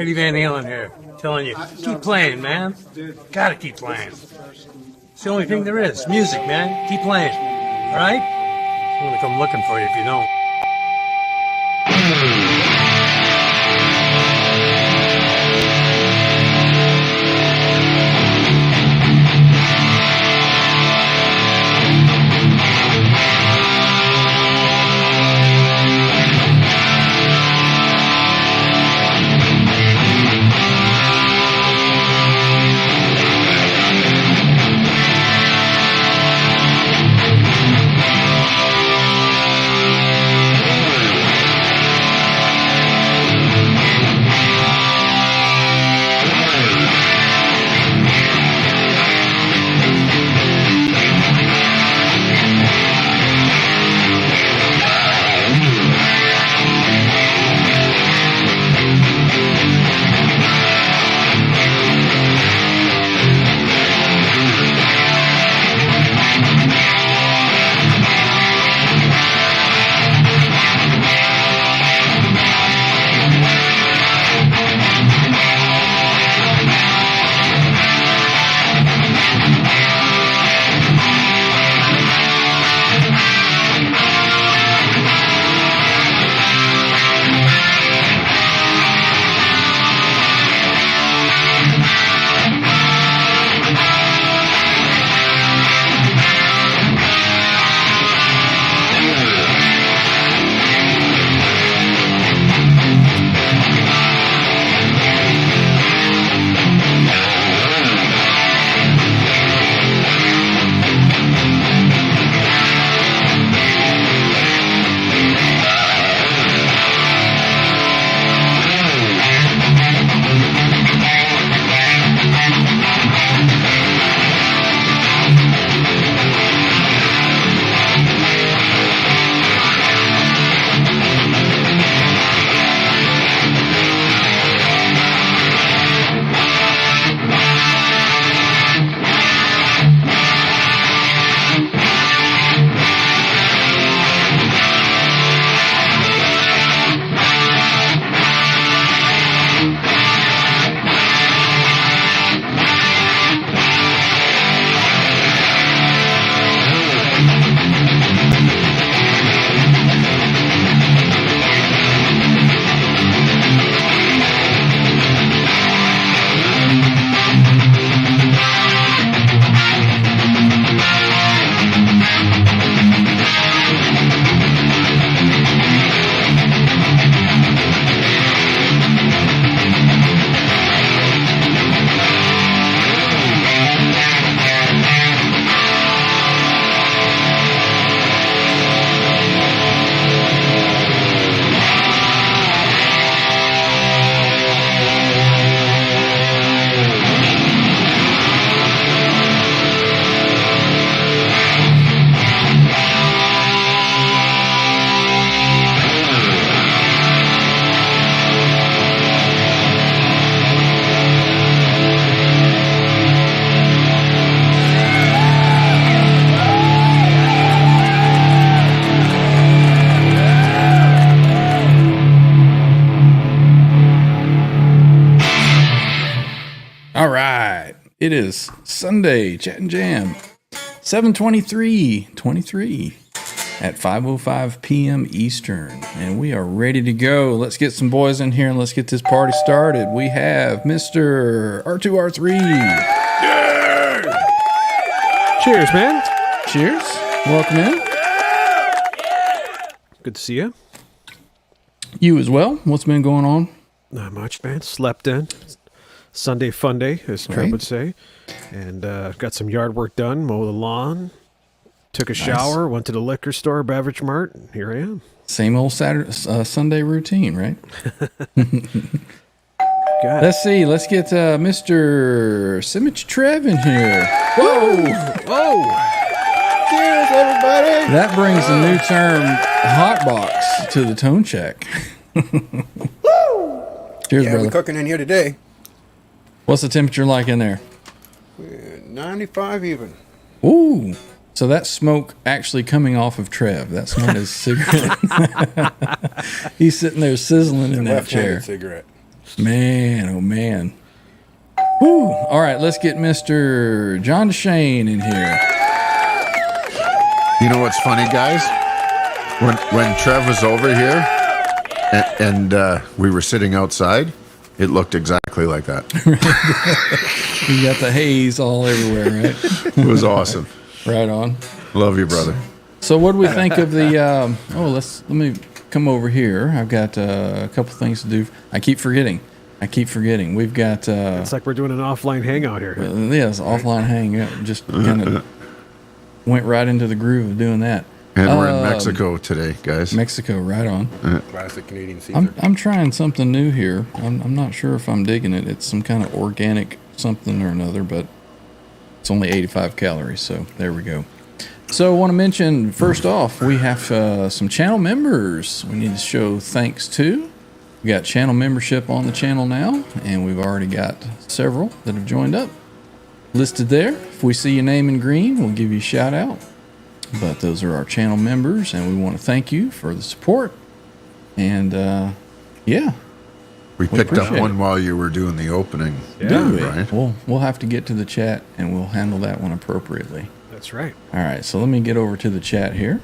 Eddie Van Halen here, telling you, keep playing, man. Gotta keep playing. It's the only thing there is. Music, man. Keep playing. All right? I'm gonna come looking for you if you don't. It is Sunday, Chat and Jam, 7/23/23 at 5:05 p.m. Eastern, and we are ready to go. Let's get some boys in here and let's get this party started. We have Mr. R2R3. Yeah! Cheers, man. Cheers. Welcome in. Good to see you. You as well. What's been going on? Not much, man. Slept in. Sunday fun day, as Trev would say. And got some yard work done, mow the lawn, took a shower, went to the liquor store, Beverage Mart, and here I am. Same old Sunday routine, right? Let's see. Let's get Mr. Symmetry Trev in here. Whoa! Whoa! Cheers, everybody! That brings the new term hotbox to the tone check. Woo! Cheers, yeah, brother. we're cooking in here today. What's the temperature like in there? 95 even. Ooh. So that's smoke actually coming off of Trev. That's not his cigarette. He's sitting there sizzling in that chair. Cigarette. Man, oh man. Whew. All right, let's get Mr. John DeShane in here. You know what's funny, guys? When Trev was over here and we were sitting outside, it looked exactly like that. You got the haze all everywhere, right? It was awesome. Right on. Love you, brother. So what do we think of the let me come over here. I've got a couple things to do. I keep forgetting. We've got It's like we're doing an offline hangout here. yes, offline hang. Just kind of went right into the groove of doing that. And we're in Mexico today, guys. Mexico, right on. Classic Canadian Caesar. I'm trying something new here. I'm not sure if I'm digging it. It's some kind of organic something or another, but it's only 85 calories, so there we go. So I want to mention, first off, we have some channel members we need to show thanks to. We got channel membership on the channel now, and we've already got several that have joined up. Listed there. If we see your name in green, we'll give you a shout out. But those are our channel members, and we want to thank you for the support. And yeah, We picked up appreciate one it. while you were doing the opening. do we? Right. We'll have to get to the chat, and we'll handle that one appropriately. That's right. All right, so let me get over to the chat here.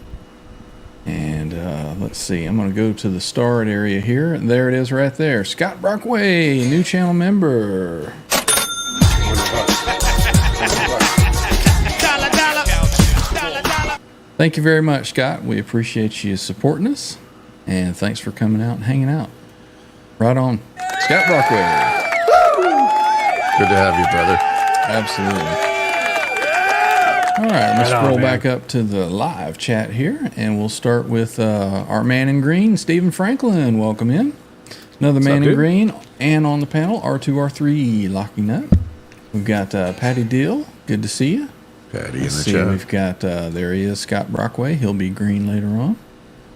And let's see, I'm going to go to the starred area here. There it is right there. Scott Brockway, new channel member. Thank you very much, Scott. We appreciate you supporting us. And thanks for coming out and hanging out. Right on. Scott Brockway. Good to have you, brother. Absolutely. All right, let's Right on, scroll man. back up to the live chat here, and we'll start with our man in green, Stephen Franklin. Welcome in. Another man up, in dude? green, and on the panel, R2R3 locking up. We've got Patty Deal. Good to see you. Patty in Let's the see, chat. we've got, there he is, Scott Brockway. He'll be green later on.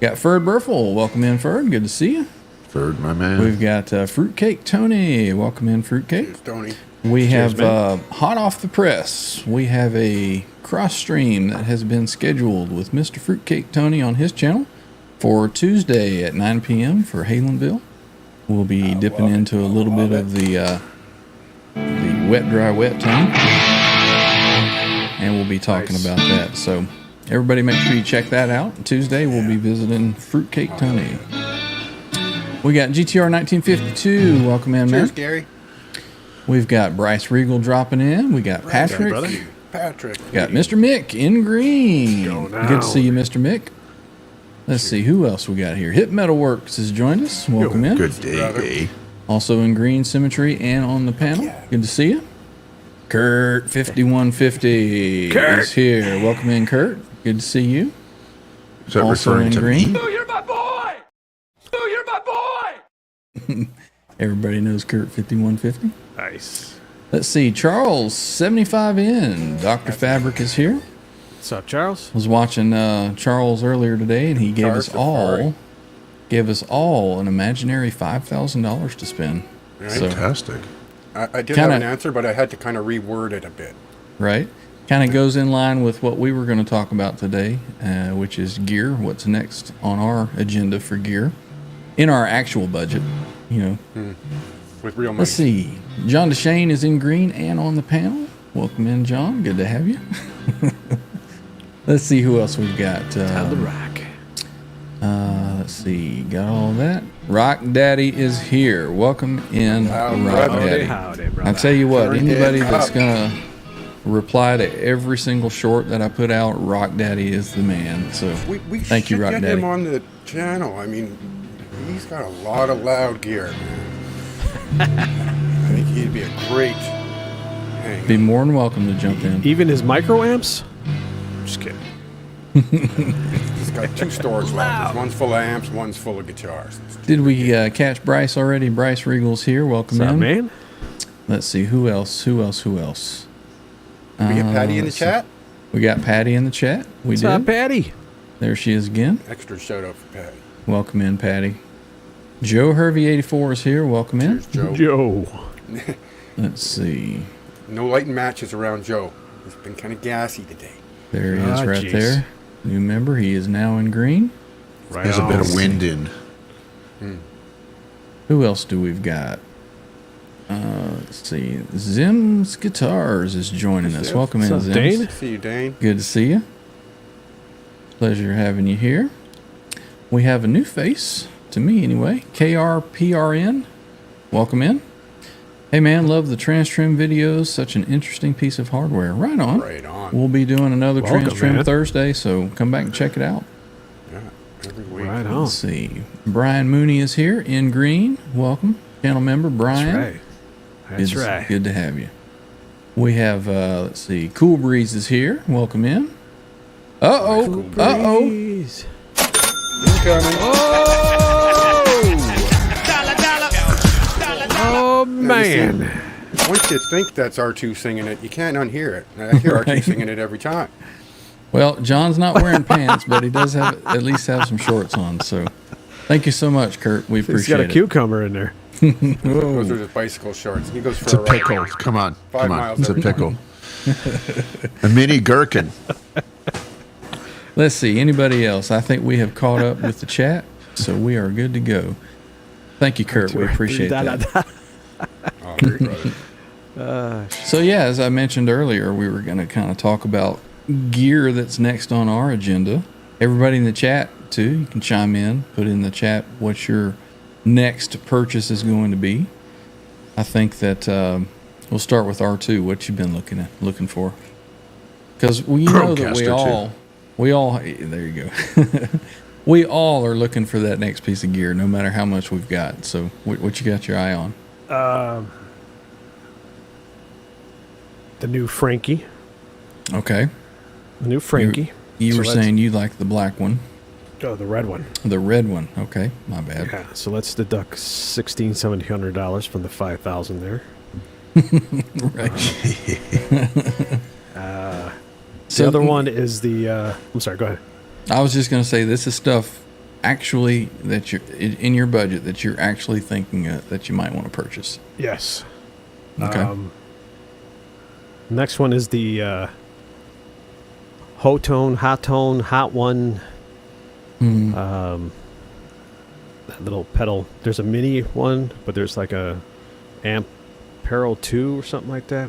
Got Ferd Burfel. Welcome in, Ferd. Good to see you. Third, my man. We've got Fruitcake Tony. Welcome in, Fruitcake. Cheers, Tony. We Cheers, have hot off the press. We have a cross stream that has been scheduled with Mr. Fruitcake Tony on his channel for Tuesday at 9 p.m. for Halenville. We'll be dipping into a little bit of the wet, dry, wet Tony, and we'll be talking Nice. about that. So everybody, make sure you check that out. Tuesday we'll be visiting Fruitcake Tony. We got GTR 1952. Welcome in, man. Cheers, Gary. We've got Bryce Regal dropping in. We got Patrick. brother. Patrick. Got Mr. Mick in green. Going Good to see you, Mr. Mick. Let's see who else we got here. Hip Metalworks has joined us. Welcome in. Good day, brother. day. Also in green symmetry and on the panel. Good to see you. Kurt 5150 is here. Welcome in, Kurt. Good to see you. Is that Also referring in to green. me? You're my boy! You're my boy! Everybody knows Kurt 5150. Nice. Let's see. Charles 75 in. Dr. Fabric is here. What's up, Charles? Was watching Charles earlier today, and he gave us Safari. all an imaginary $5,000 to spend. So, Fantastic. I did Kinda- have an answer, but I had to kind of reword it a bit. right, kind of goes in line with what we were going to talk about today, which is gear. What's next on our agenda for gear in our actual budget? You know, With real money. let's see. John DeShane is in green and on the panel. Welcome in, John. Good to have you. Let's see who else we've got. On the rock. Let's see, got all that. Rock Daddy is here. Welcome in, Howdy, Rock brother. Daddy. Howdy, I brother. tell you what, Turn it anybody that's up. gonna reply to every single short that I put out, Rock Daddy is the man. So We thank you, should Rock get Daddy. him on the channel. I mean, he's got a lot of loud gear, man. I think he'd be a great hang. Be more than welcome to jump in. Even his microamps? Just kidding. He's got two storage lockers. One's full of amps, one's full of guitars. Did we catch Bryce already? Bryce Regal's here. Welcome What's up, in. man? Let's see, who else? Who else? Who else? We get Patty in the let's see. chat. We got Patty in the chat. We What's did. up, Patty? There she is again. Extra shout out for Patty. Welcome in, Patty. Joe Hervey 84 is here. Welcome in. Joe. Joe. Let's see. No lighting matches around Joe. He's been kind of gassy today. There he is Ah, right jeez. there. New member. He is now in green. Right There's a bit on. of wind in. Who else do we've got? Let's see. Zim's Guitars is joining us. Welcome in, What's up, Zims. Dane? See you, Dane. Good to see you. Pleasure having you here. We have a new face, to me anyway. KRPRN. Welcome in. Hey man, love the trans trim videos. Such an interesting piece of hardware. Right on. Right on. We'll be doing another Welcome, trans trim man. Thursday, so come back and check it out. Yeah, every week. Right on. Let's see. Brian Mooney is here in green. Welcome. Channel member Brian. That's right. That's Good, right. Good to have you. We have, let's see, Cool Breeze is here. Welcome in. Uh-oh. Uh-oh. Breeze. Incoming. Oh, man. Once you think that's R2 singing it, you can't unhear it. I hear R2 Right. singing it every time. Well, John's not wearing pants, but he does have at least have some shorts on. So thank you so much, Kurt. We He's appreciate got a it. cucumber in there. Those are his bicycle shorts. He goes for It's a ride. pickle. Come on. 5 Come on. miles It's a every pickle. A mini gherkin. Let's see. Anybody else? I think we have caught up with the chat, so we are good to go. Thank you, Kurt. We appreciate that. Oh, brother. So yeah, as I mentioned earlier, we were going to kind of talk about gear that's next on our agenda. Everybody in the chat too, you can chime in, put in the chat what your next purchase is going to be. I think that we'll start with R2. What you've been looking for? Because we know that Chromecaster we all there you go. We all are looking for that next piece of gear, no matter how much we've got. So what you got your eye on? The new Frankie. Okay. The new Frankie. You So were let's- saying you like the black one. Oh, the red one. The red one. Okay, my bad. Yeah. So let's deduct $1,700 from the $5,000 there. Right. The other one is the. I'm sorry. Go ahead. I was just going to say this is stuff actually that you're in your budget that you're actually thinking that you might want to purchase. Yes. Okay. Next one is the Hot One. That little pedal. There's a mini one, but there's like a Ampero 2 or something like that.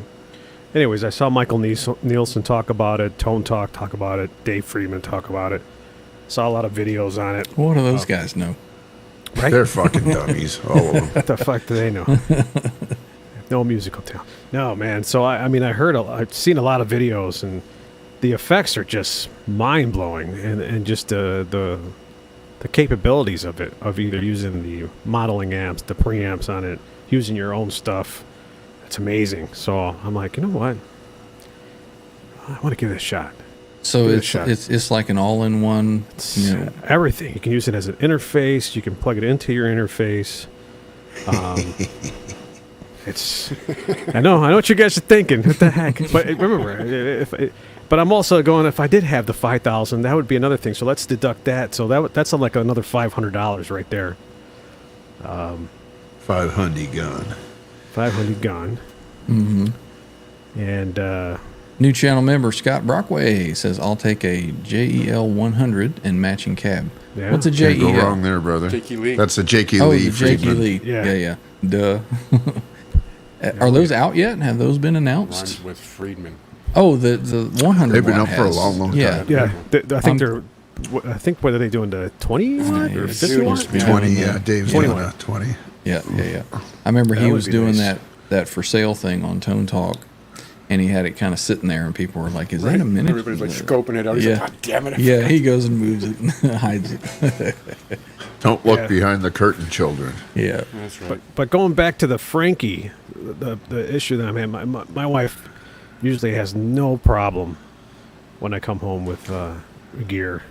Anyways, I saw Michael Nielsen talk about it, Tone Talk talk about it, Dave Friedman talk about it. Saw a lot of videos on it. What do those guys know? Right? They're fucking dummies, all of them. What the fuck do they know? No musical talent. No, man. So I mean, I've seen a lot of videos, and the effects are just mind blowing, and just the capabilities of it, of either using the modeling amps, the preamps on it, using your own stuff. It's amazing. So I'm like, you know what? I want to give it a shot. So Give it a shot. it's like an all-in-one. You know, Everything. You can use it as an interface. You can plug it into your interface. It's. I know what you guys are thinking. What the heck? But remember, but I'm also going. If I did have the 5,000, that would be another thing. So let's deduct that. So that's like another $500 right there. 500 gun. 500 gone. Mm-hmm. And new channel member Scott Brockway says, "I'll take a JEL 100 and matching cab." Yeah. What's a Can't JEL? go wrong there, brother. Jakey Lee. That's a Jakey Oh, Lee. the Jakey Friedman. Lee. Yeah. Yeah. Duh. Are those out yet? Have those been announced? Rhymes with Friedman. Oh, the 100. They've been watt up for a has- long, long yeah. time. yeah, I think they're. I think what are they doing? The 20 watt or it's 50 soon watt? to be 20, yeah. Dave's 21. doing a 20. Yeah. I remember he would was be doing nice. that for sale thing on Tone Talk, and he had it kind of sitting there, and people were like, "Is that a minute?" Everybody's like scoping it out. He's Yeah. like, God damn it. I Yeah, forgot." he goes and moves it, and hides it. Don't look Yeah. behind the curtain, children. Yeah. That's right. But going back to the Frankie, the issue that I'm having, my wife usually has no problem when I come home with gear.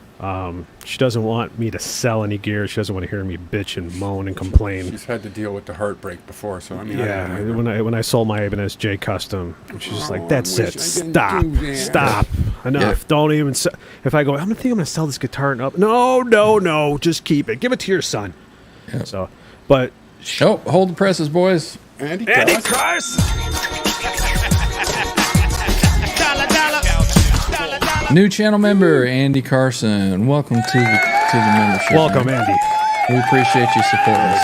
She doesn't want me to sell any gear. She doesn't want to hear me bitch and moan and complain. She's had to deal with the heartbreak before, so I mean, Yeah, I don't when I sold my Ibanez J Custom, she's just like, Oh, "That's I it. wish I didn't Stop, do that." stop, enough. Yeah. Don't even." If I go, I'm gonna sell this guitar up. No, just keep it. Give it to your son. Yep. So, but Oh, hold the presses, boys. Andy Christ! New channel member Andy Carson. Welcome to the membership. welcome, man. Andy. We appreciate you supporting us.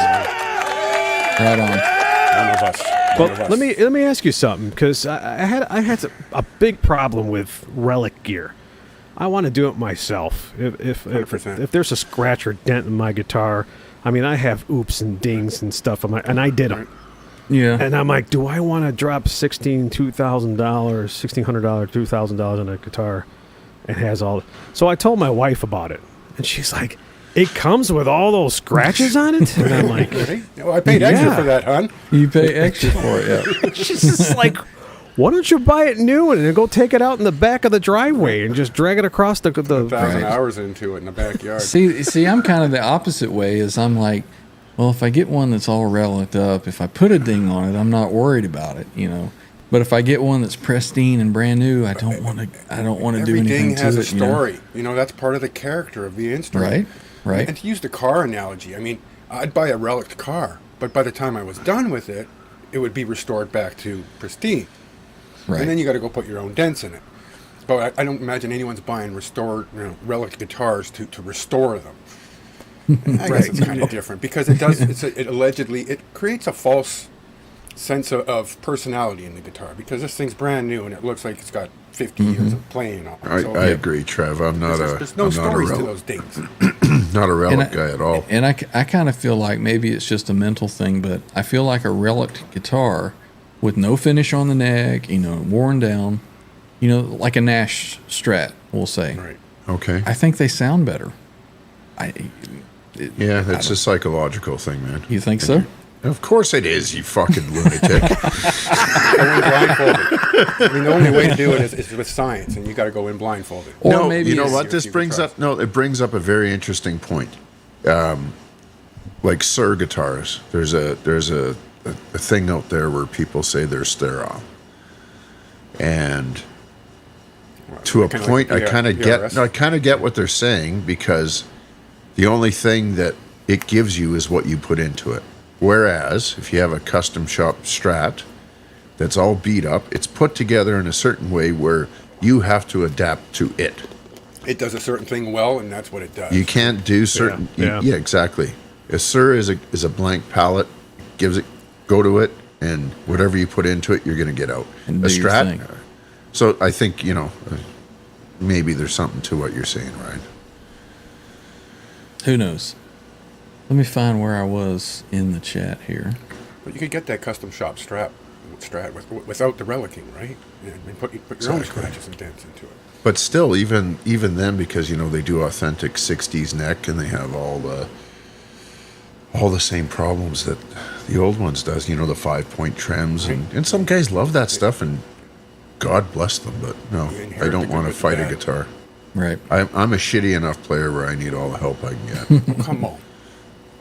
Right on. One of us. Well, let me ask you something, because I had a big problem with relic gear. I want to do it myself. If 100%. if there's a scratch or dent in my guitar, I mean, I have oops and dings and stuff, and I did them. Yeah. And I'm like, do I want to drop $1,600, $2,000 on a guitar? It has all. So I told my wife about it, and she's like, "It comes with all those scratches on it?" And I'm like, Well, I paid extra Yeah. for that, hon. You pay extra for it, yeah. she's just like, "Why don't you buy it new and then go take it out in the back of the driveway and just drag it across the 1,000 Right. hours into it in the backyard. See, I'm kind of the opposite way. Is I'm like, well, if I get one that's all relicked up, if I put a ding on it, I'm not worried about it, you know. But if I get one that's pristine and brand new, I don't want to do Every anything ding to has it. a story. You know, that's part of the character of the instrument. Right. And to use the car analogy, I mean, I'd buy a relic car, but by the time I was done with it, it would be restored back to pristine. Right. And then you got to go put your own dents in it. But I don't imagine anyone's buying restored, relic guitars to restore them. And I guess it's kind of different because it does. It allegedly creates a false sense of personality in the guitar because this thing's brand new and it looks like it's got 50 years of playing on it. I agree, Trev. I'm not There's no I'm not a stories to relic, those dings. not a relic guy at all. And I kind of feel like maybe it's just a mental thing, but I feel like a relic guitar with no finish on the neck, you know, worn down, you know, like a Nash Strat, we'll say. Right. Okay. I think they sound better. Yeah, it's a psychological thing, man. You think so? Of course it is, you fucking lunatic. Go in blindfolded. I mean, the only way to do it is with science, and you got to go in blindfolded. Or No, maybe you know it's- what this brings up? No, it brings up a very interesting point. Like Sir guitars, there's a thing out there where people say they're sterile, and to a Kinda point, like I kind of PRS. get what they're saying because the only thing that it gives you is what you put into it. Whereas if you have a custom shop Strat that's all beat up, it's put together in a certain way where you have to adapt to it. It does a certain thing well, and that's what it does. You can't do certain. Yeah. Yeah, exactly. A Sir is a blank palette. Go to it, and whatever you put into it, you're going to get out. And A do your Strat. thing. So I think maybe there's something to what you're saying, right? Who knows? Let me find where I was in the chat here. But you could get that custom shop Strat without the relicking, right? And put your own scratches and dents into it. But still, even then, because they do authentic '60s neck, and they have all the same problems that the old ones does. The 5-point trims, and some guys love that stuff, and God bless them. But no, You I inherit don't the good want to with the fight a bad. guitar. Right. I'm a shitty enough player where I need all the help I can get. Oh, come on.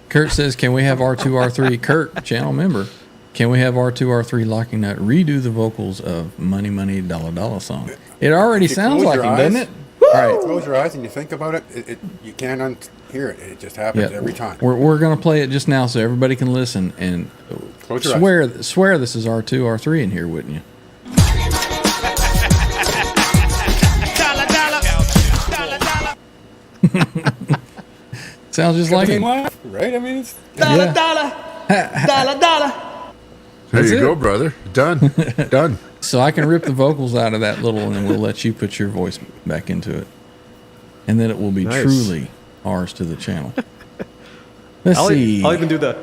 Kurt says, can we have R2R3, Kurt, channel member, can we have R2R3 Locking Nut redo the vocals of Money Money Dollar Dollar song? It already If you sounds close like your him, doesn't eyes- it? All right. Close your eyes and you think about it, you can't hear it. It just happens Yeah, every time. We're going to play it just now so everybody can listen and Close your eyes. swear this is R2R3 in here, wouldn't you? Sounds just like him. Right? I mean, it's... Yeah. There That's you it. go, brother. Done. Done. So I can rip the vocals out of that little, and then we'll let you put your voice back into it, and then it will be Nice. truly ours to the channel. Let's see. I'll even do the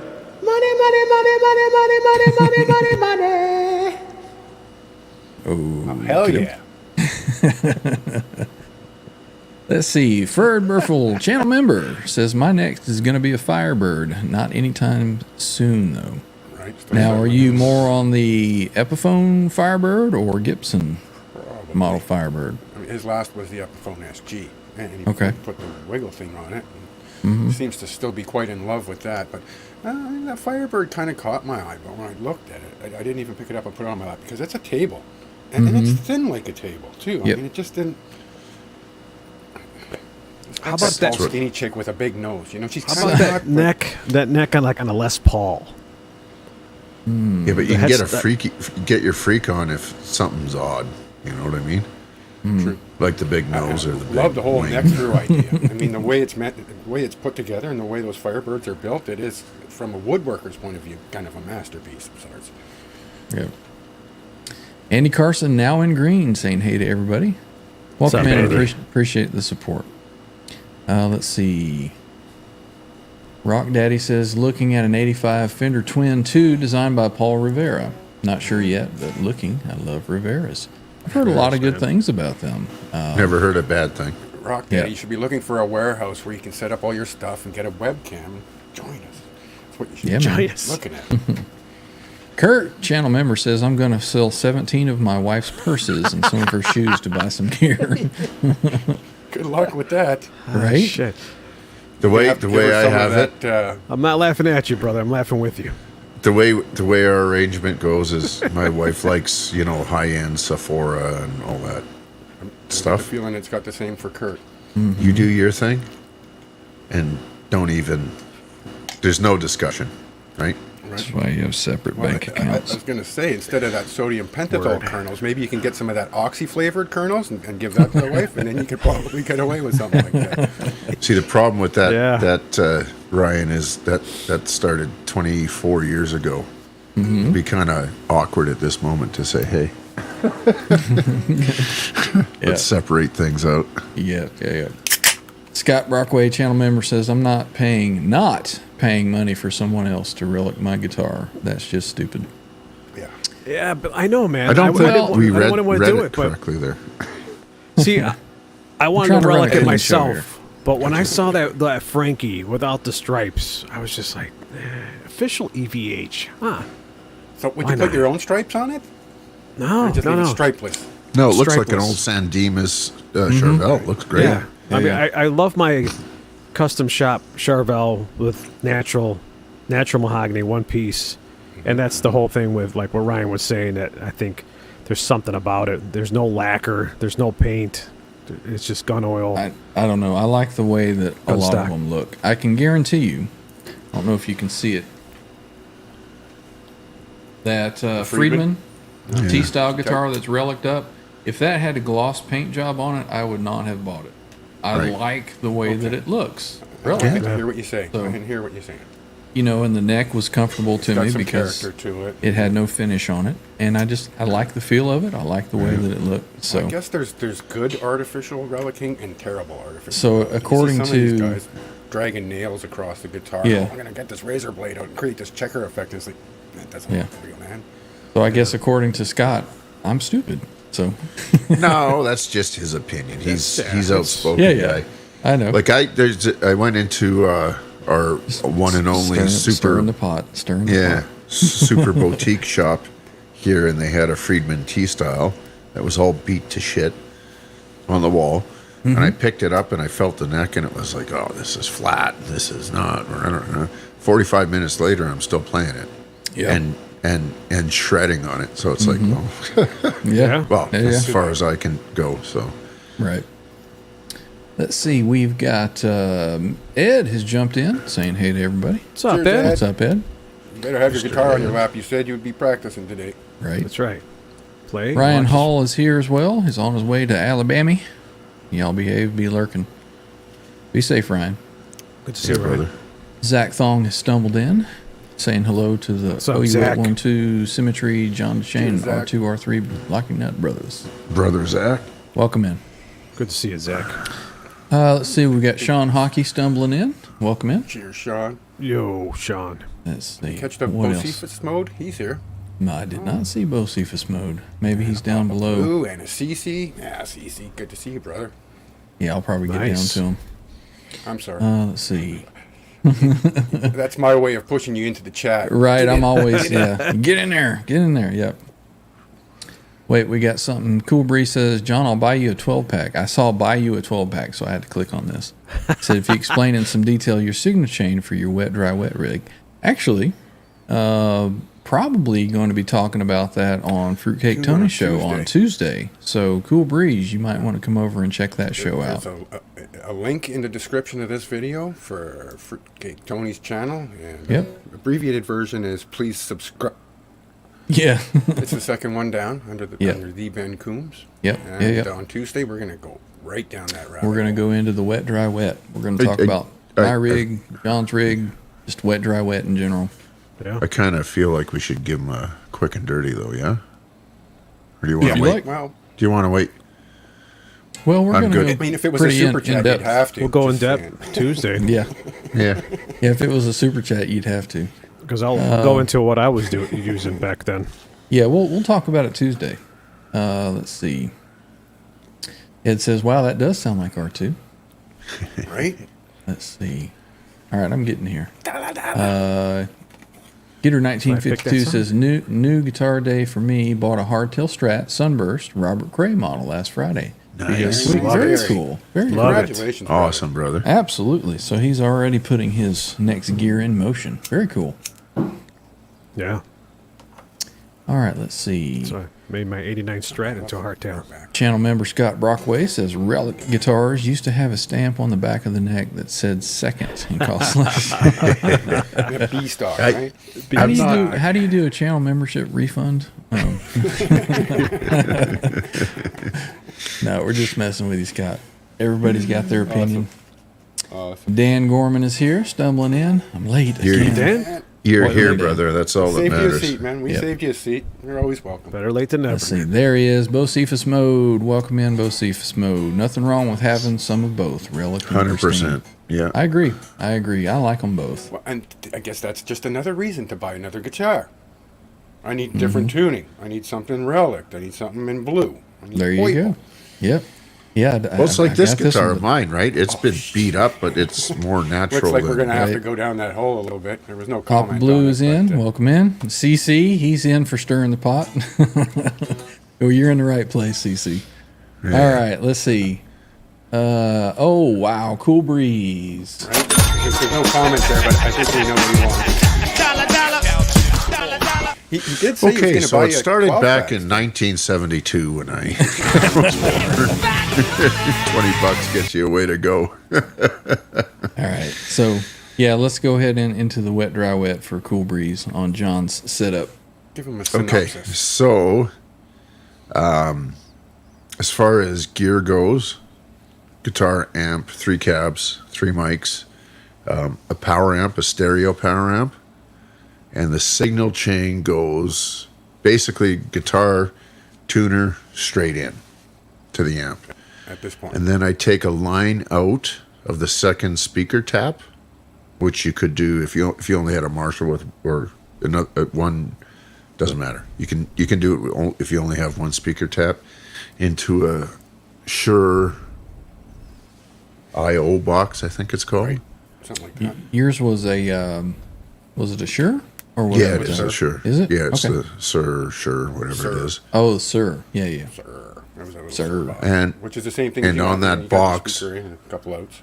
Hell yeah. Let's see. Ferd Burfel, channel member, says my next is going to be a Firebird. Not anytime soon, though. Right? Still Now, got are one. you more on the Epiphone Firebird or Gibson model Firebird? I mean, his last was the Epiphone SG, and he Okay. put the wiggle thing on it. And seems to still be quite in love with that. But that Firebird kind of caught my eye. But when I looked at it, I didn't even pick it up and put it on my lap because it's a table, and it's thin like a table too. Yep. I mean, it just didn't. How about that? tall, skinny chick with a big nose? She's How kind about of that neck on on a Les Paul? Yeah, but you can That's- get your freak on if something's odd. You know what I mean? True. Like the big nose or the big Love the whole wing. neck through idea. I mean, the way it's put together, and the way those Firebirds are built, it is, from a woodworker's point of view, kind of a masterpiece of sorts. Yep. Andy Carson, now in green, saying hey to everybody. Welcome up, in. Andy? Appreciate the support. Let's see. Rock Daddy says, looking at an 85 Fender Twin 2 designed by Paul Rivera. Not sure yet, but looking. I love Riveras. I've heard a lot of good things about them. Never heard a bad thing. Rock Daddy, Yeah. you should be looking for a warehouse where you can set up all your stuff and get a webcam. Join us. That's what you should Yeah, be man. Join us. looking at. Kurt, channel member, says, I'm going to sell 17 of my wife's purses and some of her shoes to buy some gear. Good luck with that. Right? Shit. The way Have to the give way her I some of have it, that, I'm not laughing at you, brother. I'm laughing with you. the way our arrangement goes is my wife likes high end Sephora and all that I'm stuff. feeling it's got the same for Kurt. You do your thing, and don't even. There's no discussion, right? That's why you have separate bank I accounts. was going to say, instead of that sodium pentothal Word. kernels, maybe you can get some of that oxy-flavored kernels and give that to the wife, and then you could probably get away with something like that. See, the problem with that Yeah. Ryan is that started 24 years ago. It'd be kind of awkward at this moment to say, "Hey, let's separate things out." Yeah. Scott Brockway, channel member, says, I'm not paying money for someone else to relic my guitar. That's just stupid. Yeah. Yeah, but I know, man. I don't think wouldn't- we I read, wouldn't want to read do it it, but correctly there. see, I wanted trying to to run a relic it clean show here. myself. But when I saw that Frankie without the stripes, I was just like, official EVH, huh? So would Why you put not? your own stripes on it? No, Or just no, leave no. it stripeless? No, it looks like an Stripeless. old San Dimas Charvel. Looks great. Yeah. I mean, I love my custom shop Charvel with natural mahogany, one piece. And that's the whole thing with, like what Ryan was saying, that I think there's something about it. There's no lacquer. There's no paint. It's just gun oil. I don't know. I like the way that a Good lot stock. of them look. I can guarantee you, I don't know if you can see it, that Friedman T-style guitar that's reliced up, if that had a gloss paint job on it, I would not have bought it. I Right. like the way that it looks. I Really. can hear what you say. So- I can hear what you're saying. And the neck was comfortable to Got me some because character to it. it had no finish on it. And I like the feel of it. I like the way that it looked. I So guess there's good artificial relicking and terrible artificial. So, relicking. You see according some of these to- guys dragging nails across the guitar. Yeah. Oh, I'm gonna get this razor blade out and create this checker effect. It's like that doesn't Yeah. look real, man. So I guess according to Scott, I'm stupid. So No, that's just his opinion. He's outspoken yeah, guy. I know. Like I went into our one and only stirring the pot, stirring the pot. super boutique shop here, and they had a Friedman T style that was all beat to shit on the wall. And I picked it up and I felt the neck, and it was like, oh, this is flat. This is not. 45 minutes later, I'm still playing it, Yeah. and shredding on it. So it's like, well, Yeah. well, Yeah, as yeah. far as I can go. So Right. Let's see. We've got Ed has jumped in saying hey to everybody. What's up, Cheers, Ed? Ed. What's up, Ed? You better have your guitar on your lap. You said you'd be practicing today. Right. That's right. Play. Ryan watch. Hall is here as well. He's on his way to Alabama. Y'all behave, be lurking. Be safe, Ryan. Good to see yeah, you, Ryan. brother. Zach Thong has stumbled in, saying hello to the What's up, Zach? OU812 Symmetry, John Cheers, DeShane, Zach. R2, R3, Locking Nut Brothers. Brother Zach. Welcome in. Good to see you, Zach. Let's see. We got Sean Hockey stumbling in. Welcome in. Cheers, Sean. Yo, Sean. Let's see. Catch the What else? Bocephus mode. He's here. No, I did not see Bocephus mode. Maybe he's down below. Ooh, and a CC. Yeah, CC. Good to see you, brother. Yeah, I'll probably get Nice. down to him. I'm sorry. Let's see. That's my way of pushing you into the chat. Right, I'm always Get in there. Get in there. Yep. Wait, we got something. Cool Bree says, John, I'll buy you a 12-pack. I saw buy you a 12-pack, so I had to click on this. Said if you explain in some detail your signal chain for your wet, dry, wet rig. Actually, probably going to be talking about that on Fruitcake On Tony show on Tuesday. Tuesday. So Cool Breeze, you might want to come over and check that show There's out. a link in the description of this video for Fruitcake Tony's channel. And Yep. abbreviated version is please subscribe. Yeah. It's the second one down under Yeah. the Ben Coombs. Yep. And Yeah, yeah. on Tuesday, we're going to go right down that route. We're going to go into the wet, dry, wet. We're going to Hey, talk hey, about my rig, John's rig, just wet, dry, wet in general. Yeah. I kind of feel like we should give him a quick and dirty, though, yeah? Or do you want to wait? Well, Do you want to wait? Well, we're I'm going to good. go I mean, if it was a pretty super chat, you'd in-depth. have to. We'll go in Just depth saying. Tuesday. Yeah. Yeah. Yeah, if it was a super chat, you'd have to. Because I'll go into what I was using back then. Yeah, we'll talk about it Tuesday. Let's see. It says, wow, that does sound like R2. Right? Let's see. All right, I'm getting here. Getter 1952 says, new guitar day for me. Bought a hardtail Strat Sunburst Robert Cray model last Friday. Nice. Sweet. Love Very it. cool. Very cool. Love it. Congratulations. brother. Awesome, brother. Absolutely. So he's already putting his next gear in motion. Very cool. Yeah. All right, let's see. So I made my 89 Strat into a hardtail. Channel member Scott Brockway says Relic guitars used to have a stamp on the back of the neck that said second in cost less. A B stock, right? How do you do a channel membership refund? No, we're just messing with you, Scott. Everybody's got their opinion. Awesome. Dan Gorman is here, stumbling in. I'm late. You're- again. Dan? You're What here, we did. brother. That's all that Saved you a matters. seat, man. We Yep. saved you a seat. You're always welcome. Better late than never. Let's see. There he is. Bocephus mode. Welcome in, Bocephus mode. Nothing wrong with having some of both. Relic and 100%. Pristine. Yeah. I agree. I like them both. Well, and I guess that's just another reason to buy another guitar. I need different tuning. I need something relic. I need something in blue. I need There you white. go. Yep. Yeah. Well, it's like this got guitar one. of mine, right? It's been beat up, but it's more natural. Looks like we're than- going to have to Right. go down that hole a little bit. There was no Papa comment Blue on is it, in. but, Welcome in. CC, he's in for stirring the pot. Well, you're in the right place, CC. All right, let's see. Oh, wow. Cool breeze. right? There's no comment there, but I think we know what he wants. He did say he was Okay, going to so buy it you a started 12 back pack. in 1972 when I was born. $20 gets you a way to go. All right. So, yeah, let's go ahead and into the wet, dry, wet for Cool Breeze on John's setup. Give him a Okay, synopsis. so as far as gear goes, guitar, amp, 3 cabs, 3 mics, a power amp, a stereo power amp, and the signal chain goes basically guitar, tuner, straight in to the amp. At this point. And then I take a line out of the second speaker tap, which you could do if you only had a Marshall with or another one. Doesn't matter. You can do it if you only have one speaker tap into a Shure I/O box. I think it's called. Right. Something like that. Yours was was it a Shure? Or was Yeah, it was is that- a Sure. Is it? Yeah, it's Okay. the Sure, whatever it is. Oh, Sir. Yeah, yeah. Sir. That was a little Sir. box, And- which is the same thing. and as you on got, that you got the box- speaker in and a couple outs.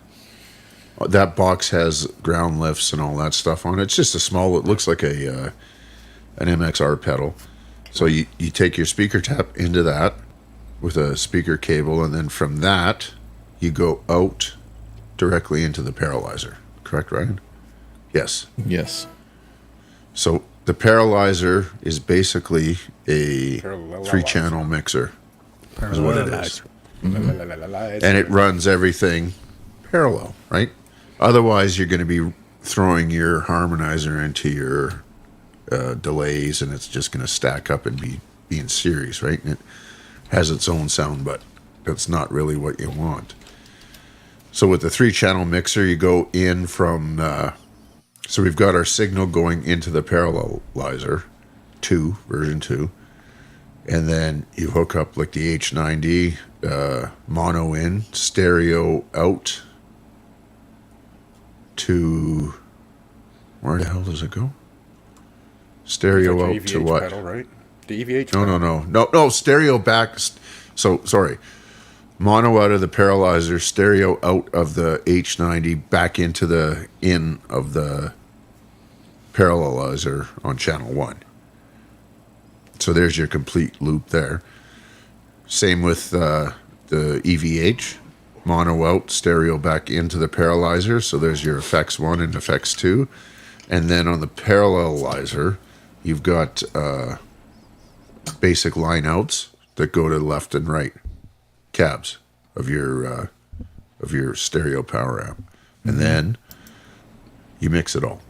That box has ground lifts and all that stuff on it. It's just a small. It looks like an MXR pedal. So you take your speaker tap into that with a speaker cable, and then from that you go out directly into the paralyzer. Correct, Ryan? Yes. Yes. So the paralyzer is basically a Parallelizer. 3-channel mixer. Is what it is. La, la, la, la, la, it's- And it runs everything parallel, right? Otherwise, you're going to be throwing your harmonizer into your delays, and it's just going to stack up and be in series, right? And it has its own sound, but that's not really what you want. So with the 3-channel mixer, you go in from. So we've got our signal going into the parallelizer, version 2. And then you hook up like the H90, mono in, stereo out to, where the hell does it go? Stereo It's like out the to EVH what? pedal, right? The EVH No, pedal. no, stereo back. So, sorry. Mono out of the paralyzer, stereo out of the H90, back into the in of the parallelizer on channel 1. So there's your complete loop there. Same with the EVH. Mono out, stereo back into the paralyzer. So there's your effects 1 and effects 2. And then on the parallelizer, you've got basic line outs that go to left and right cabs of your stereo power amp. And then you mix it all.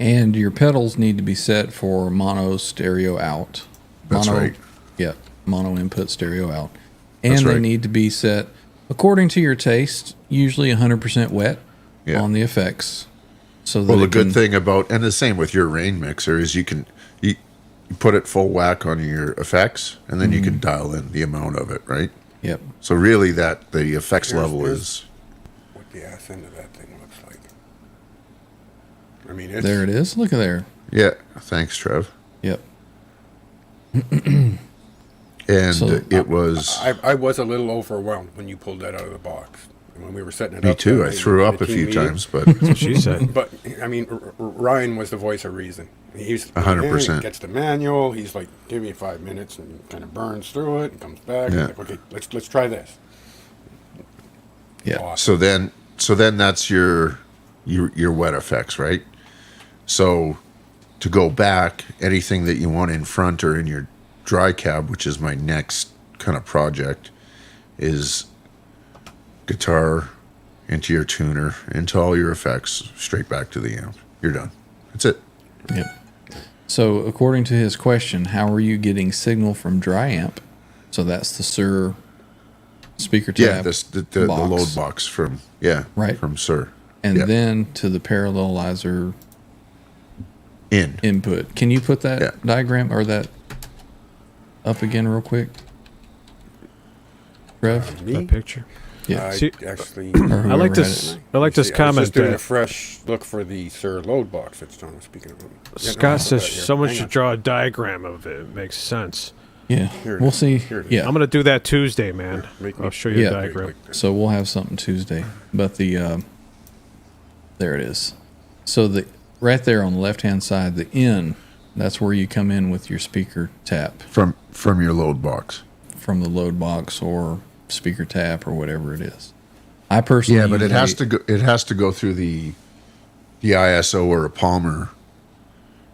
And your pedals need to be set for mono stereo out. That's right. Yeah, mono input stereo out. And That's they right. need to be set according to your taste, usually 100% wet Yeah. on the effects. So that Well, the it good can- thing about, and the same with your rain mixer, is you put it full whack on your effects, and then you can dial in the amount of it, right? Yep. So really, that the effects Here's- level here's- is What the ass end of that thing looks like. I mean, it's, There it is. Look at there. yeah. Thanks, Trev. Yep. And So- it was I was a little overwhelmed when you pulled that out of the box. And when we were setting it me up. too. that I night threw in up the a few team meeting. times, but She said. But I mean, Ryan was the voice of reason. He's 100%. Gets the manual. He's like, "Give me 5 minutes," and kind of burns through it and comes back. Yeah. He's like, "Okay, let's try this." Yeah. Awesome. so then that's your wet effects, right? So to go back, anything that you want in front or in your dry cab, which is my next kind of project, is guitar into your tuner, into all your effects, straight back to the amp. You're done. That's it. Yep. So according to his question, how are you getting signal from dry amp? So that's the Sir speaker tab. Yeah, the box. load box from Right. from Sir. And Yeah. then to the parallelizer in. input. Can you put that Yeah. diagram or that up again real quick? Rev? Me? That picture. Yeah. I See, actually. I whoever like had this. it. I like this I was comment just doing a that fresh look for the Sir load box that's John was speaking of. Yeah, no, Scott says here. someone Hang should on. draw a diagram of it. It makes sense. Yeah. Here it We'll is. see. Here it is. Yeah. I'm gonna do that Tuesday, man. Make me- I'll show you Yeah. a diagram. So we'll have something Tuesday. But the there it is. So the right there on the left hand side, the in, that's where you come in with your speaker tap From your load box. from the load box or speaker tap or whatever it is. I personally Yeah, but it use has to go. It has to go through the ISO or a Palmer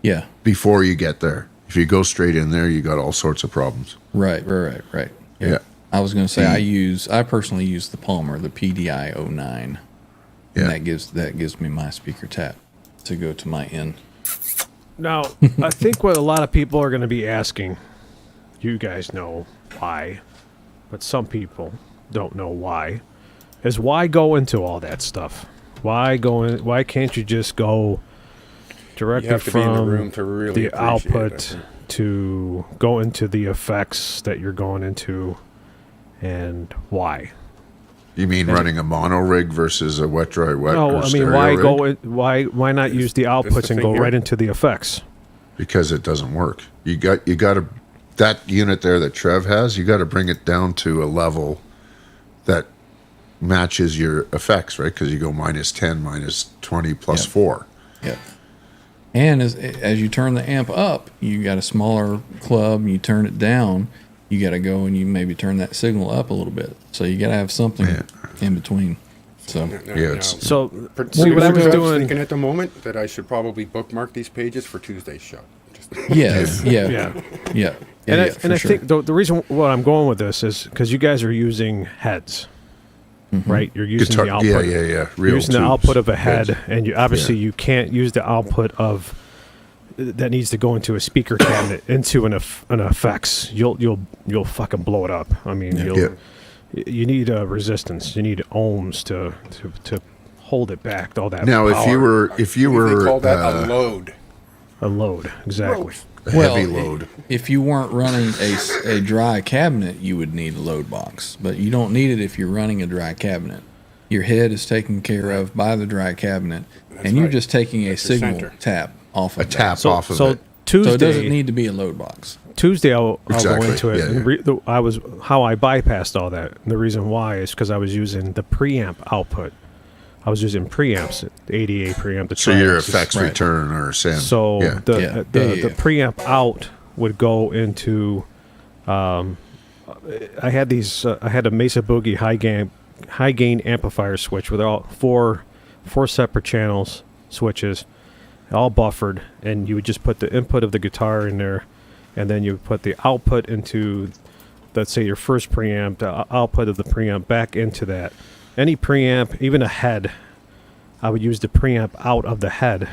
Yeah. before you get there. If you go straight in there, you got all sorts of problems. Right. Yeah. I was going to say The- I personally use the Palmer, the PDI 09. Yeah. And that gives me my speaker tap to go to my in. Now, I think what a lot of people are going to be asking, you guys know why, but some people don't know why, is why go into all that stuff? Why go in? Why can't you just go directly You have to be in the from room to really the appreciate it, I output think. to go into the effects that you're going into, and why? You mean running a mono rig versus a wet dry wet? No, or I mean stereo why rig? go? Why not use the outputs the and thing go here. right into the effects? Because it doesn't work. You got to that unit there that Trev has. You got to bring it down to a level that matches your effects, right? Because you go -10, -20, plus Yep. 4. Yeah. And as you turn the amp up, you got a smaller club, you turn it down, you got to go and you maybe turn that signal up a little bit. So you got to have something in between. So Now- Yeah, now, it's- So see what I was doing. thinking at the moment that I should probably bookmark these pages for Tuesday's show. Just, yes, yeah, Yeah. yeah. And I for sure. think the reason why I'm going with this is because you guys are using heads, right? You're using Guitar, the output. yeah. You're Real using the tubes. output of a head, Heads. and you obviously Yeah. you can't use the output of that needs to go into a speaker cabinet into an effects. You'll fucking blow it up. I mean, Yeah. you need resistance. You need ohms to hold it back. All that. Now, if power. you were they call that a load. a load, exactly. a heavy load, If you weren't running a dry cabinet, you would need a load box, but you don't need it if you're running a dry cabinet. Your head is taken care of by the dry cabinet, and you're right. just taking a That's your signal center. tap off of a that. tap off of So it. Tuesday, So it doesn't need to be a load box. Tuesday, I'll go Exactly, into it. yeah, And yeah. I was how I bypassed all that. And the reason why is because I was using the preamp output. I was using preamps, the 88 preamp. The So your triaxis. effects right. return are send. So yeah. the Yeah. the, Yeah, the yeah. preamp out would go into. I had these. I had a Mesa Boogie high gain amplifier switch with all four separate channels switches, all buffered, and you would just put the input of the guitar in there, and then you would put the output into, let's say, your first preamp, the output of the preamp back into that. Any preamp, even a head, I would use the preamp out of the head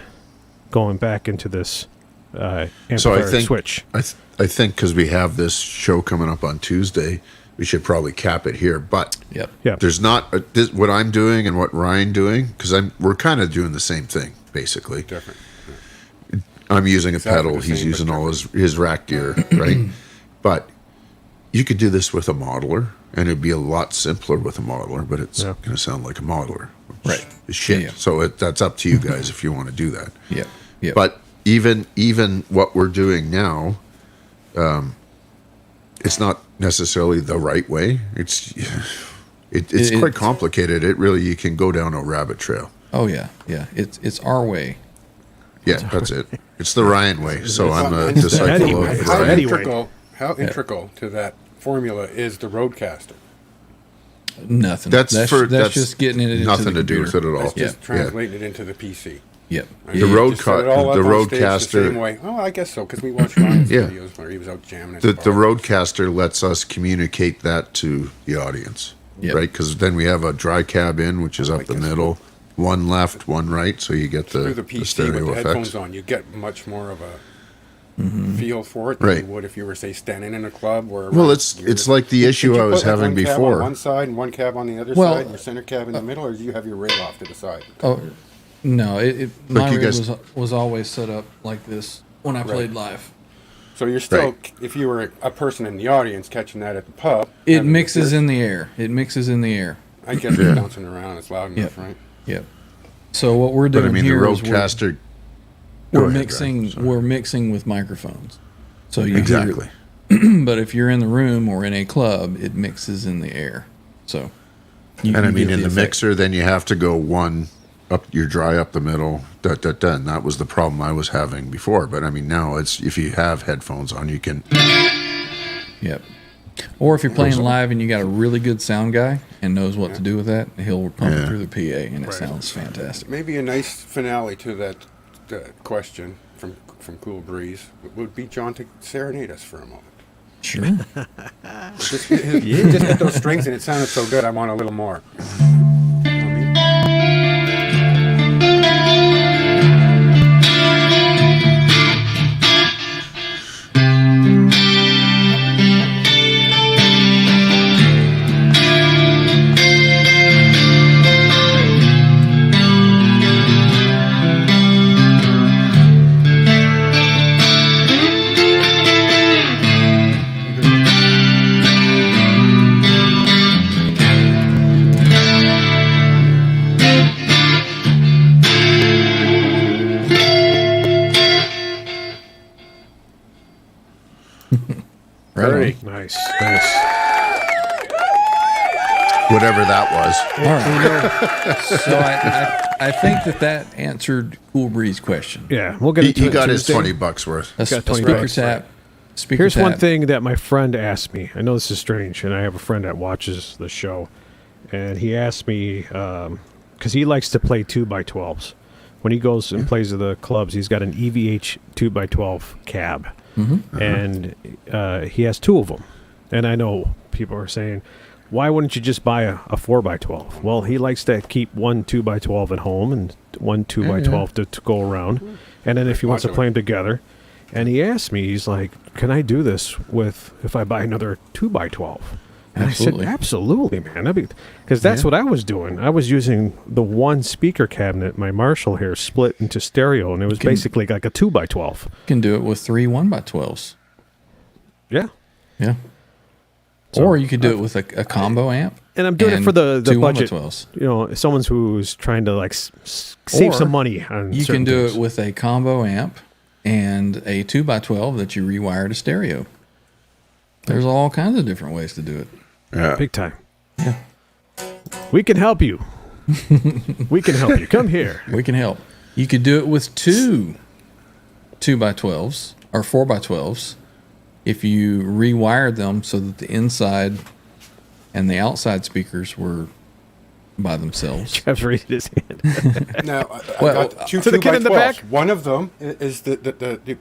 going back into this amplifier So I think switch. I think because we have this show coming up on Tuesday, we should probably cap it here. But Yep. Yeah. there's not what I'm doing and what Ryan doing, because we're kind of doing the same thing basically. Different. I'm using a Exactly pedal. the He's same, using but all his rack gear, right? But you could do this with a modeler, and it'd be a lot simpler with a modeler. But it's Yeah. going to sound like a modeler, which Right. is shit. Yeah. So that's up to you guys if you want to do that. Yep. Yep. But even what we're doing now, it's not necessarily the right way. It's quite complicated. It really, you can go down a rabbit trail. oh yeah, yeah. It's our way. Yeah, that's it. It's the Ryan way. So I'm a It's the disciple Eddie of way. How Ryan. Anyway. integral to that formula is the Roadcaster? Nothing. That's just getting it into nothing the to do with it computer. at all. That's just Yeah. translating it into the PC. Yep. The Roadcaster. The same way. Oh, I guess so, because we watched Ryan's Yeah. videos where he was out jamming. The Roadcaster lets us communicate that to the audience, Yep. right? Because then we have a dry cab in, which is I up the guess middle, one left, one right, so you get through the the PC with stereo the effects. headphones on, you get much more of a feel for it than Right. you would if you were, say, standing in a club. Where Well, it's like the issue Did you I was put, like, having one cab on before. one side and one cab on the other Well, side, your center cab in the middle, or do you have your rig off to the side? Oh no, my you rig guys- was always set up like this when I played live. So you're still, Right. if you were a person in the audience catching that at the pub, It having mixes your- in the air. It mixes in the air. I guess it's bouncing around. It's loud enough, Yep. right? Yep. So what we're But doing I mean, the here is Roadcaster. we're Go ahead, mixing. Ryan. Sorry. We're mixing with microphones. So you hear it. Exactly. But if you're in the room or in a club, it mixes in the air. So, And I mean, get in the effect. mixer, then you have to go one up, you're dry up the middle, and that was the problem I was having before. But I mean, now it's, if you have headphones on, you can, Yep. Or if you're playing live and you got a really good sound guy and knows what to do with that, he'll pump it Yeah. through the PA and it sounds fantastic. Maybe a nice finale to that question from Cool Breeze would be John to serenade us for a moment. Sure. Just hit those strings and it sounded so good. I want a little more. Right. Nice. whatever that was. All right. So I think that answered Cool Breeze question. Yeah, we'll get into He it got his Tuesday. $20 worth. A Got 20 speaker bucks. tap. Speaker Here's tap. one thing that my friend asked me. I know this is strange, and I have a friend that watches the show, and he asked me because he likes to play 2x12s. When he goes and plays at the clubs, he's got an EVH 2x12 cab, and he has two of them. And I know people are saying, why wouldn't you just buy a 4x12? Well, he likes to keep one 2x12 at home and one 2x12 to go around, and then if he wants to play them together. And he asked me, he's like, can I do this with if I buy another 2x12? And Absolutely. I said, absolutely, man. Because that's what I was doing. I was using the one speaker cabinet, my Marshall here, split into stereo, and it was basically like a 2x12. You can do it with 3 1x12s. Yeah. Yeah. Or you could do it with a combo amp. And I'm doing it for the two budget. 1x12s. You know, someone who's trying to like save Or some money on You certain can do things. it with a combo amp and a 2x12 that you rewire to stereo. There's all kinds of different ways to do it. Yeah. Big time. We can help you. We can help you. Come here. We can help. You could do it with two 2x12s or 4x12s if you rewired them so that the inside and the outside speakers were by themselves. Jeff's raised his hand. Now, I Well, got two to the kid in the 2x12s. back? One of them is the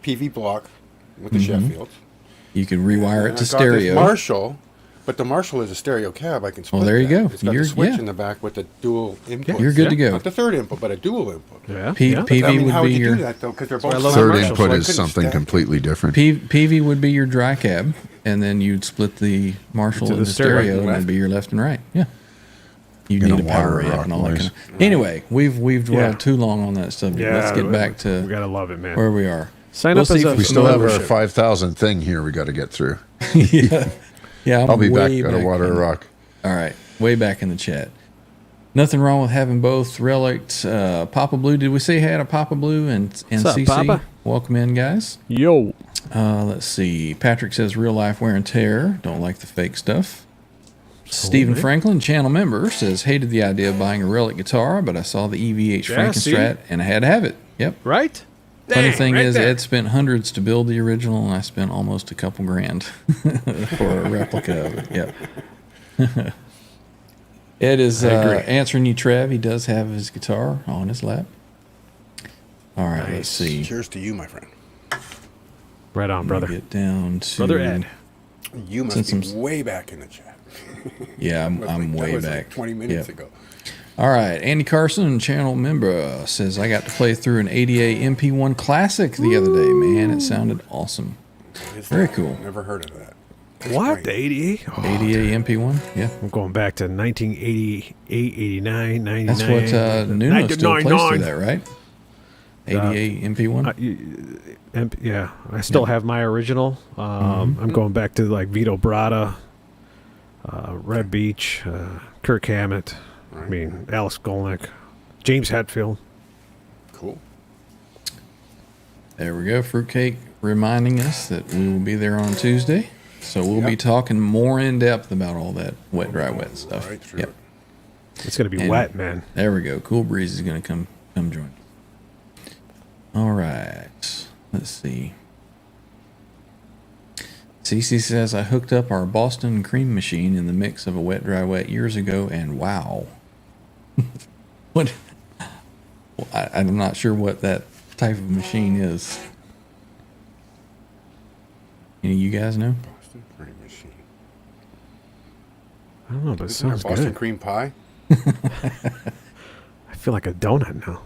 PV block with the Sheffield. You could rewire it And to I got this stereo. Marshall But the Marshall is a stereo cab. I can split there you that. go. It's got You're- the switch yeah. in the back with the dual input. You're good to go. Not the third input, but a dual input. Yeah. PV I mean, how would would be you your do that, though? Because they're both I love Third Marshall, input so I is couldn't something stack it. completely different. PV would be your dry cab, and then you'd split the Marshall To and the the stereo. stereo, and Left. it'd be your left and right. Yeah. You In need a a power water amp rock and all that noise. kind of. Anyway, we've dwelled Yeah. too long on that subject. Yeah. Let's get back We to gotta love it, man. where we are. Sign We'll up see as if a We still have our membership. 5,000 thing here we got to get through. Yeah, I'm I'll be back way at a water in- rock. All right, way back in the chat. Nothing wrong with having both relics. Papa Blue, did we say had a Papa Blue and What's up, CC? Papa? Welcome in, guys. Yo. Let's see. Patrick says real life wear and tear. Don't like the fake stuff. Stephen man. Franklin, channel member, says hated the idea of buying a relic guitar, but I saw the EVH Yeah, Frankenstrat and I had to have it. Yep. Right? Funny Dang, thing right is, there. Ed spent hundreds to build the original, and I spent almost a couple grand for a replica of it. Yep. Ed is agree. answering you, Trev. He does have his guitar on his lap. All right, let's Nice. see. Cheers to you, my friend. Right on, Let me brother. Get down to Brother Ed. You must Since be way back in the chat. Yeah, That was I'm like- way that was back. Like 20 minutes Yep. ago. All right, Andy Carson, channel member, says I got to play through an ADA MP1 Classic the other day. Man, it sounded awesome. Is Very that- cool. Never heard of that. That's What? The great. 88? Oh, ADA MP1, yeah. I'm going back to 1988, 89, 99. That's what Nuno still plays through 1999. that, right? ADA MP1. Yeah, I still have my original. I'm going back to like Vito Bratta, Red Beach, Kirk Hammett. I mean, Alex Golnick, James Hetfield. Cool. There we go. Fruitcake reminding us that we will be there on Tuesday. So we'll be Yep. talking more in depth about all that wet, dry, wet stuff. Right through Yep. it. It's going to be And- wet, man. There we go. Cool Breeze is going to come join. All right. Let's see. CC says I hooked up our Boston cream machine in the mix of a wet, dry, wet years ago, and wow. What? Well, I'm not sure what that type of machine is. Any of you guys know? Boston cream machine. I don't know, but it Isn't there sounds Boston good. cream pie? I feel like a donut now.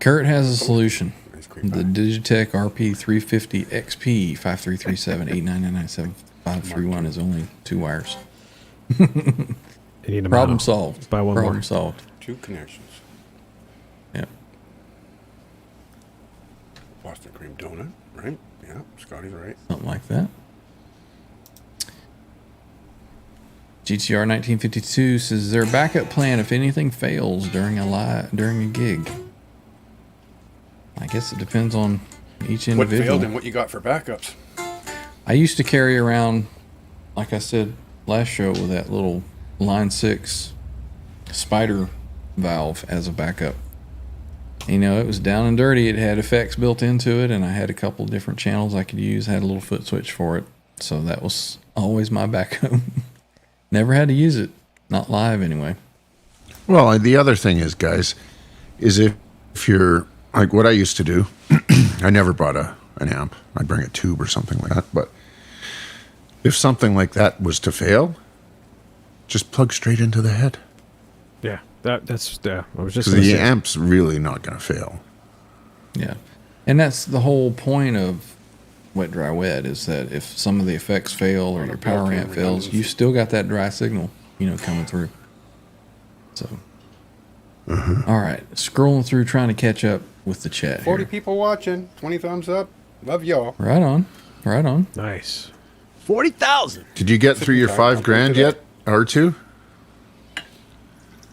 Kurt has a solution. Ice cream The pie. Digitech RP350 XP 533789997531 is only 2 wires. You need a Problem mono. solved. Buy one Problem more. solved. 2 connections. Yep. Boston cream donut, right? Yeah, Scotty's right. Something like that. GTR 1952 says, is there a backup plan if anything fails during a gig? I guess it depends on each What individual. failed and what you got for backups? I used to carry around, like I said last show, with that little Line 6 spider valve as a backup. You know, it was down and dirty. It had effects built into it, and I had a couple different channels I could use. I had a little foot switch for it. So that was always my backup. Never had to use it. Not live, anyway. Well, the other thing is, guys, is if you're like what I used to do, I never bought an amp. I'd bring a tube or something like that. But if something like that was to fail, just plug straight into the head. Yeah, that's I was just Because gonna the say. amp's really not going to fail. Yeah. And that's the whole point of wet, dry, wet, is that if some of the effects fail or your power amp fails, you've still got that dry signal, coming through. So, all right. Scrolling through, trying to catch up with the chat 40 here. people watching. 20 thumbs up. Love y'all. Right on. Right on. Nice. 40,000. Did you get through your $5,000 yet, R2?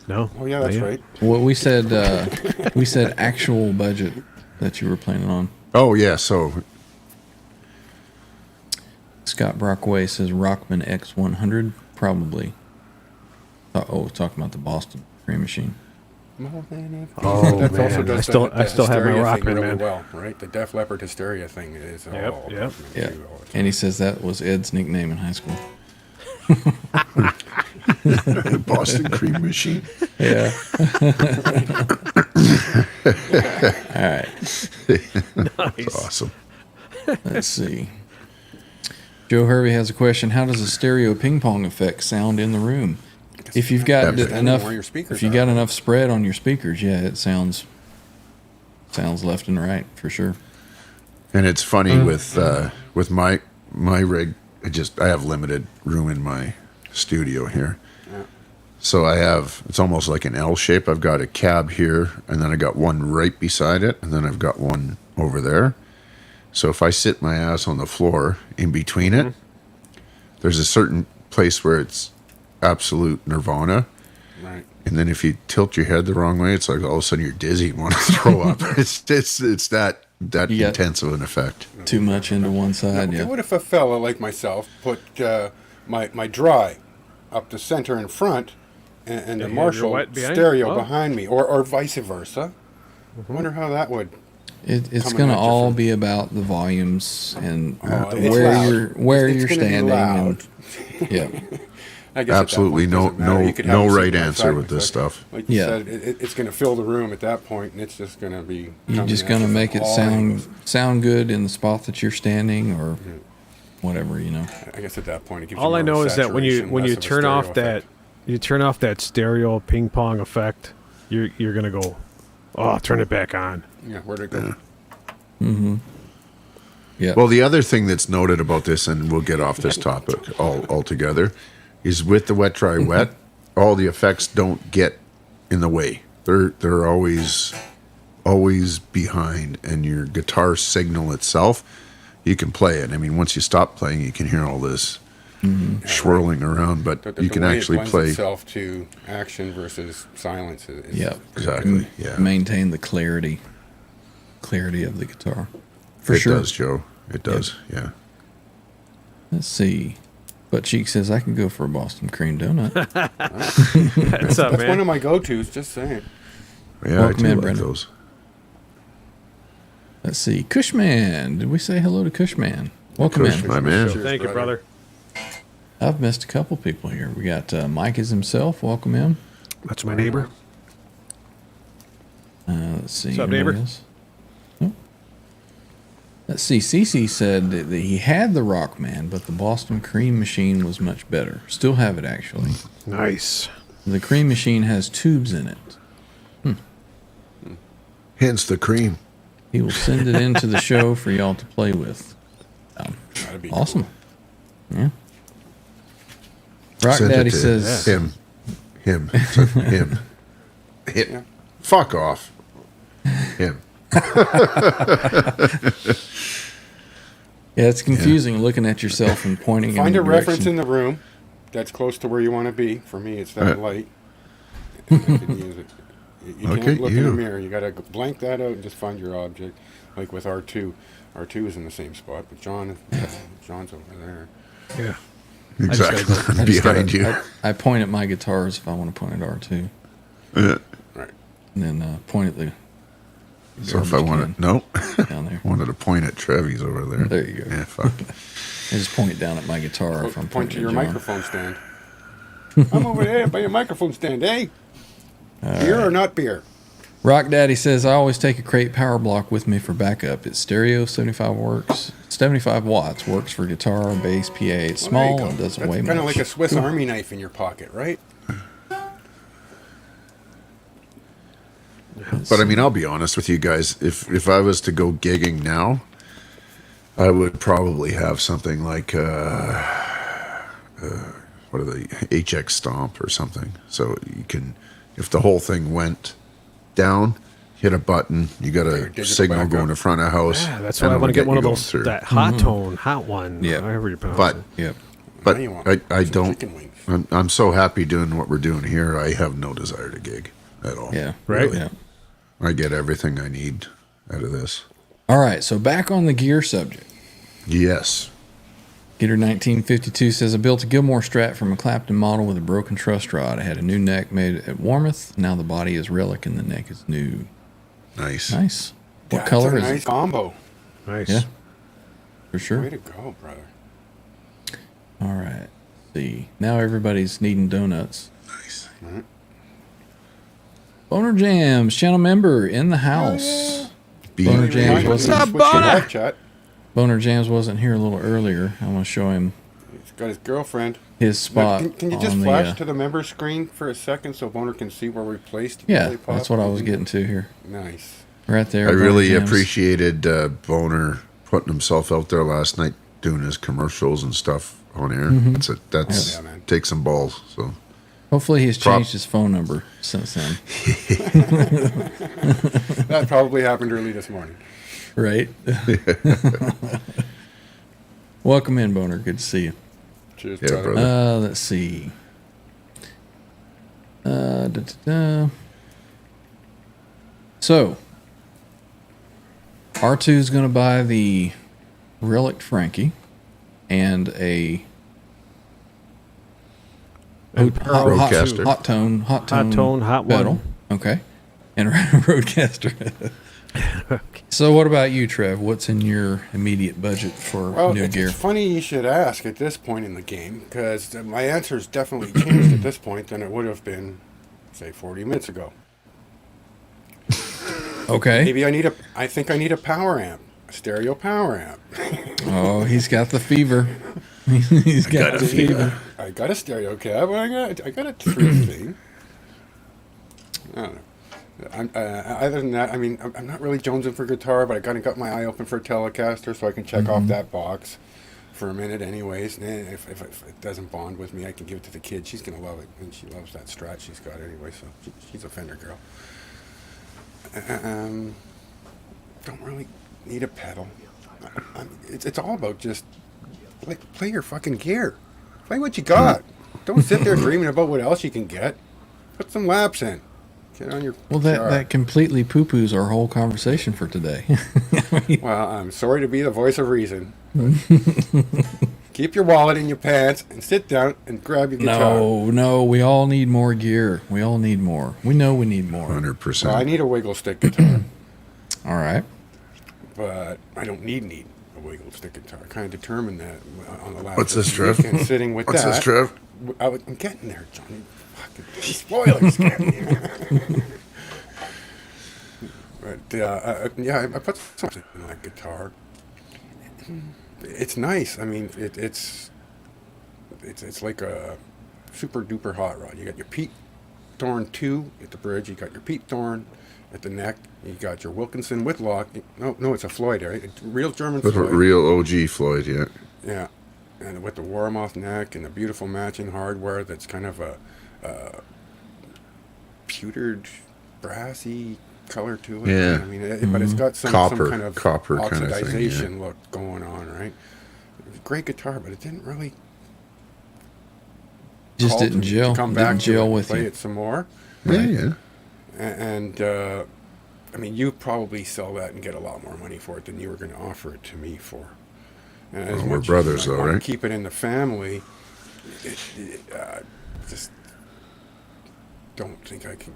No. Oh, yeah, not that's yet. right. Well, we said actual budget that you were planning on. Oh, yeah. So Scott Brockway says Rockman X100, probably. Talking about the Boston cream machine. Oh, That man. also does I still have my hysteria thing Rockman, really man. well, right? The Def Leppard hysteria thing is Yep, all yep. Yeah. And he says that was Ed's nickname in high school. Boston cream machine. Yeah. All right. That's awesome. Let's see. Joe Hervey has a question. How does a stereo ping pong effect sound in the room? If you've got Depending enough, where your speakers if you are. got enough spread on your speakers, yeah, it sounds left and right for sure. And it's funny with my rig. I have limited room in my studio here, so it's almost like an L shape. I've got a cab here, and then I got one right beside it, and then I've got one over there. So if I sit my ass on the floor in between it, there's a certain place where it's absolute nirvana. Right. And then if you tilt your head the wrong way, it's like all of a sudden you're dizzy and want to throw up. It's that You got- intense of an effect. Too much into one side, Okay, yeah. what if a fella like myself put my dry up the center in front and the your Marshall wet behind? stereo Oh. behind me, or vice versa? I wonder how that would. It's coming going to at you all from- be about the volumes and it's where loud. you're It's gonna be standing. loud. And, yeah. I guess Absolutely at that point, doesn't matter. You could have no a right super answer effect, with this but stuff. Like you Yeah. said, it's going to fill the room at that point, and it's just going to be. You're coming just at going to you make from it all angles. sound good in the spot that you're standing or whatever, you know. I guess at that point, it gives All you I more know is that when you saturation, less of a turn off stereo effect. you turn off that stereo ping pong effect, you're gonna go, oh, turn it back on. Yeah, where'd it go? Yeah. Well, the other thing that's noted about this, and we'll get off this topic altogether, is with the wet, dry, wet, all the effects don't get in the way. They're always behind, and your guitar signal itself, you can play it. I mean, once you stop playing, you can hear all this swirling around, but The you can way actually it lends play. itself to action versus silence. Is Yeah. Exactly. Yeah, Maintain the clarity of the guitar. For it sure. does, Joe. It does. Yeah. Let's see. Butt Cheek says I can go for a Boston cream donut. What's up, That's man? one of my go-tos. Just saying. Yeah, Welcome I do in, like Brendan. those. Let's see. Cushman. Did we say hello to Cushman? Welcome Cush, in. my man. Cheers, Thank you, brother. I've missed a couple people here. We got Mike is himself. Welcome in. That's my neighbor. Let's see. What's up, anybody neighbor? else? Oh. Let's see. Cece said that he had the Rockman, but the Boston Cream Machine was much better. Still have it, actually. Nice. The Cream Machine has tubes in it. Hence the cream. He will send it into the show for y'all to play with. That'd be Awesome. Yeah. Rock Send it Daddy to says, him. Him. Fuck off. Him. yeah, it's confusing looking at yourself and pointing in Find the a reference direction. in the room that's close to where you want to be. For me, it's that light. And I can use it. You Okay, can't look in the you. mirror. You got to blank that out and just find your object. Like with R2. R2 is in the same spot, but John's over there. Yeah. Exactly. I just Behind gotta- you. I point at my guitars if I want to point at R2. Right. And then point at the So if I garbage wanted, can no, down there. wanted to point at Trevi's over there. There you go. Yeah, fuck. I just point down at my guitar if I'm Point to pointing your at John. microphone stand. I'm over there by your microphone stand, eh? Beer or not beer? Rock Daddy says I always take a crate power block with me for backup. It's stereo, 75 watts, works for guitar, bass, PA. It's small and doesn't weigh That's much. kind of like a Swiss Army knife in your pocket, right? But I mean, I'll be honest with you guys. If I was to go gigging now, I would probably have something like what are they, HX Stomp or something. So you can, if the whole thing went down, hit a button. You got a digital signal backup. going to front of house. Yeah, that's and why I it'll want to get one you of going those, through. that hot tone, hot one. Yeah. However you pronounce But it. Yep. but Now you want I some don't. chicken wings. I'm so happy doing what we're doing here. I have no desire to gig at all. Yeah. Right? Yeah. I get everything I need out of this. All right. So back on the gear subject. Yes. Gator 1952 says I built a Gilmore Strat from a Clapton model with a broken truss rod. I had a new neck made at Warmouth. Now the body is Relic and the neck is new. Nice. Nice. What That's color a is nice it? combo. Nice. Yeah. For Way sure. to go, brother. All right. See. Now everybody's needing donuts. Nice. Boner Jams, channel member in the house. Boner Be- James, what's up, Switch to live chat. Boner Jams wasn't here a little earlier. I'm going to show him He's got his girlfriend. his spot. Can you just on flash to the member screen for a second so Boner can see where we placed? Yeah, Lollipop? that's what I was getting to here. Nice. Right there. I Boner really Jams. appreciated Boner putting himself out there last night doing his commercials and stuff on air. That's Yeah, man. take some balls. So Hopefully he's Prop- changed his phone number since then. That probably happened early this morning. Right? Welcome in, Boner. Good to see you. Cheers, Yeah, brother. brother. Let's see. So, R2 is going to buy the Relic Frankie and a Roadcaster. hot tone Hot tone, hot pedal. one. Okay. And a Roadcaster. So what about you, Trev? What's in your immediate budget for Well, new gear? it's funny you should ask at this point in the game, because my answer's definitely changed at this point than it would have been, say, 40 minutes ago. Okay. Maybe I think I need a power amp, a stereo power amp. Oh, he's got the fever. He's got the fever. I got a stereo cab, and I got a tree thing. I don't know. Other than that, I mean, I'm not really jonesing for guitar, but I kind of got my eye open for a Telecaster, so I can check off that box for a minute anyways. And if it doesn't bond with me, I can give it to the kid. She's going to love it, and she loves that Strat she's got anyway, so she's a Fender girl. Don't really need a pedal. It's all about just play your fucking gear. Play what you got. Don't sit there dreaming about what else you can get. Put some laps in. Get on your Well, that completely poo-poos our whole conversation for today. Well, I'm sorry to be the voice of reason. Keep your wallet in your pants and sit down and grab your guitar. No, we all need more gear. We all need more. We know we need more. 100%. Well, I need a wiggle stick guitar, All right. but I don't need a wiggle stick guitar. I kind of determined that on the last What's this, Trev? weekend sitting with What's that. this, Trev? I'm getting there, Johnny. Fucking spoilers getting here. But yeah, I put something in that guitar. It's nice. I mean, it's like a super duper hot rod. You got your Pete Thorn 2 at the bridge. You got your Pete Thorn at the neck. You got your Wilkinson Whitlock. No, it's a Floyd, right? It's real German With a Floyd. real OG Floyd, yeah. Yeah, and with the Warmoth neck and the beautiful matching hardware that's kind of a pewtered, brassy color to it. Yeah. I mean, but it's got some Copper kind of kind of thing, oxidization yeah. look going on, right? It was a great guitar, but it didn't really Just call to didn't me to gel. come Didn't back to gel it, with play you. it some more. Yeah. And I mean, you probably sell that and get a lot more money for it than you were going to offer it to me for. And as Well, we're much brothers, as I though, wanna right? Keep it in the family. Just don't think I can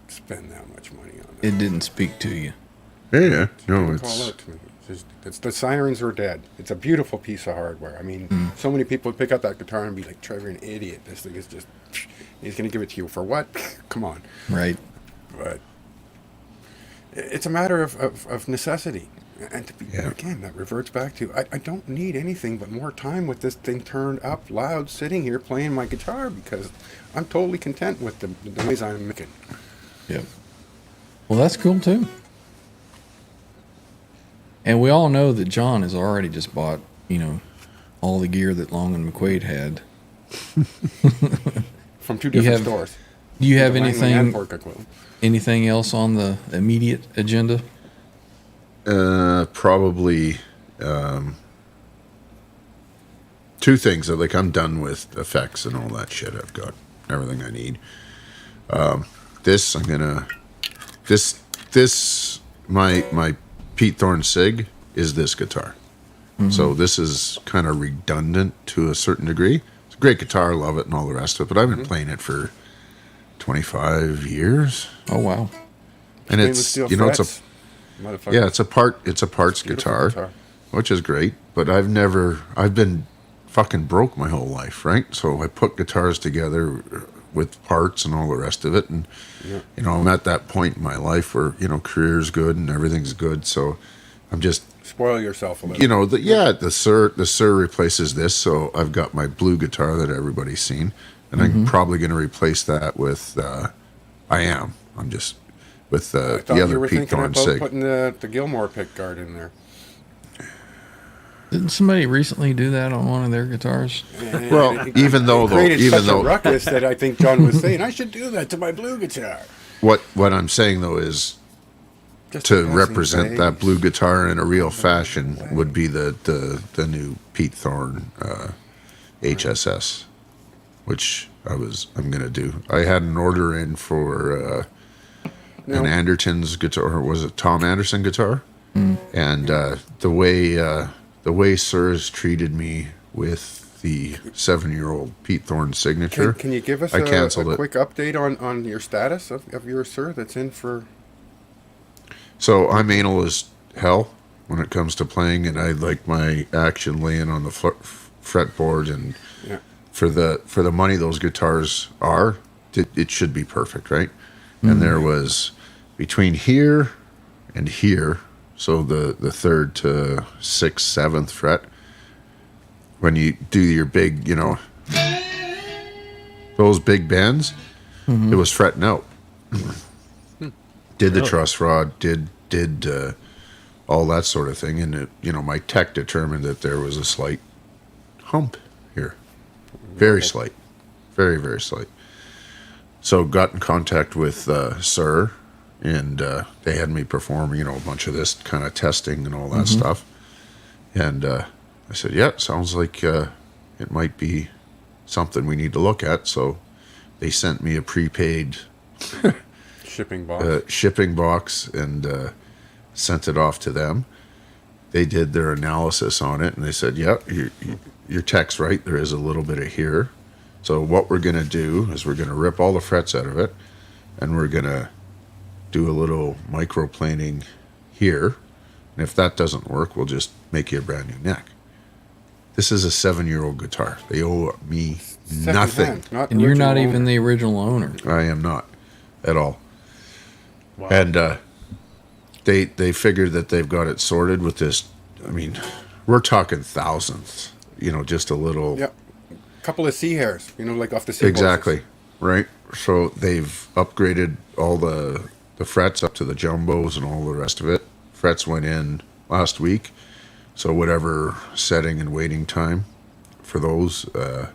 spend that much money on that. It didn't speak to you. Yeah. No, Didn't call out to me. It's the sirens are dead. It's a beautiful piece of hardware. I mean, so many people would pick up that guitar and be like, "Trevor, an idiot. This thing is just." He's going to give it to you for what? Come on. Right. But it's a matter of necessity. And to be, Yeah. again, that reverts back to I don't need anything but more time with this thing turned up loud, sitting here playing my guitar, because I'm totally content with the noise I'm making. Yep. Well, that's cool too. And we all know that John has already just bought, all the gear that Long and McQuaid had. From two different have stores. Do you have The Langley and anything Port Coquitlam. anything else on the immediate agenda? Probably two things. Like, I'm done with effects and all that shit. I've got everything I need. My Pete Thorn Sig is this guitar. So this is kind of redundant to a certain degree. It's a great guitar, love it, and all the rest of it. But I've been playing it for 25 years, Oh wow. and Stainless it's steel it's a frets. Motherfucker. yeah, it's a parts Beautiful guitar, which is great. But I've been fucking broke my whole life, right? So I put guitars together with parts and all the rest of it, and I'm at that point in my life where career's good and everything's good. So I'm just, Spoil yourself a little. you know, the Sir replaces this, so I've got my blue guitar that everybody's seen, and I'm probably going to replace that with. I'm just with I thought the you other were Pete thinking Thorne about Sig. putting the Gilmore pick guard in there. Didn't somebody recently do that on one of their guitars? Well, even though a ruckus that I think John was saying I should do that to my blue guitar. what I'm saying though is Just to a passing represent that phase. blue guitar in a real fashion would be the new Pete Thorne HSS, which I'm gonna do. I had an order in for Now- an Anderton's guitar, or was it Tom Anderson guitar? And the way Sirs treated me with the 7-year-old Pete Thorne signature, Can you give us I a canceled it. quick update on your status of your Sir that's in for? So I'm anal as hell when it comes to playing, and I like my action laying on the fretboard. And Yeah. for the money those guitars are, it should be perfect, right? And there was between here and here, so the 3rd to 6th, 7th fret, when you do your big, those big bends, it was fretting out. Did the truss rod, did all that sort of thing, and my tech determined that there was a slight hump here, very slight, very very slight. So got in contact with Sir, and they had me perform a bunch of this kind of testing and all that stuff, and I said, yeah, sounds like it might be something we need to look at. So they sent me a prepaid shipping box and sent it off to them. They did their analysis on it, and they said, yeah, your tech's right, there is a little bit of here. So what we're going to do is we're going to rip all the frets out of it, and we're going to do a little microplaning here, and if that doesn't work, we'll just make you a brand new neck. This is a 7-year-old guitar. They owe me nothing. And you're not even the original owner. I am not at all. Wow. And they figured that they've got it sorted with this. I mean, we're talking thousands. Just a little. Yep. Couple of sea hairs, like off the sea. Exactly. Right. So they've upgraded all the frets up to the jumbos and all the rest of it. Frets went in last week. So whatever setting and waiting time for those, and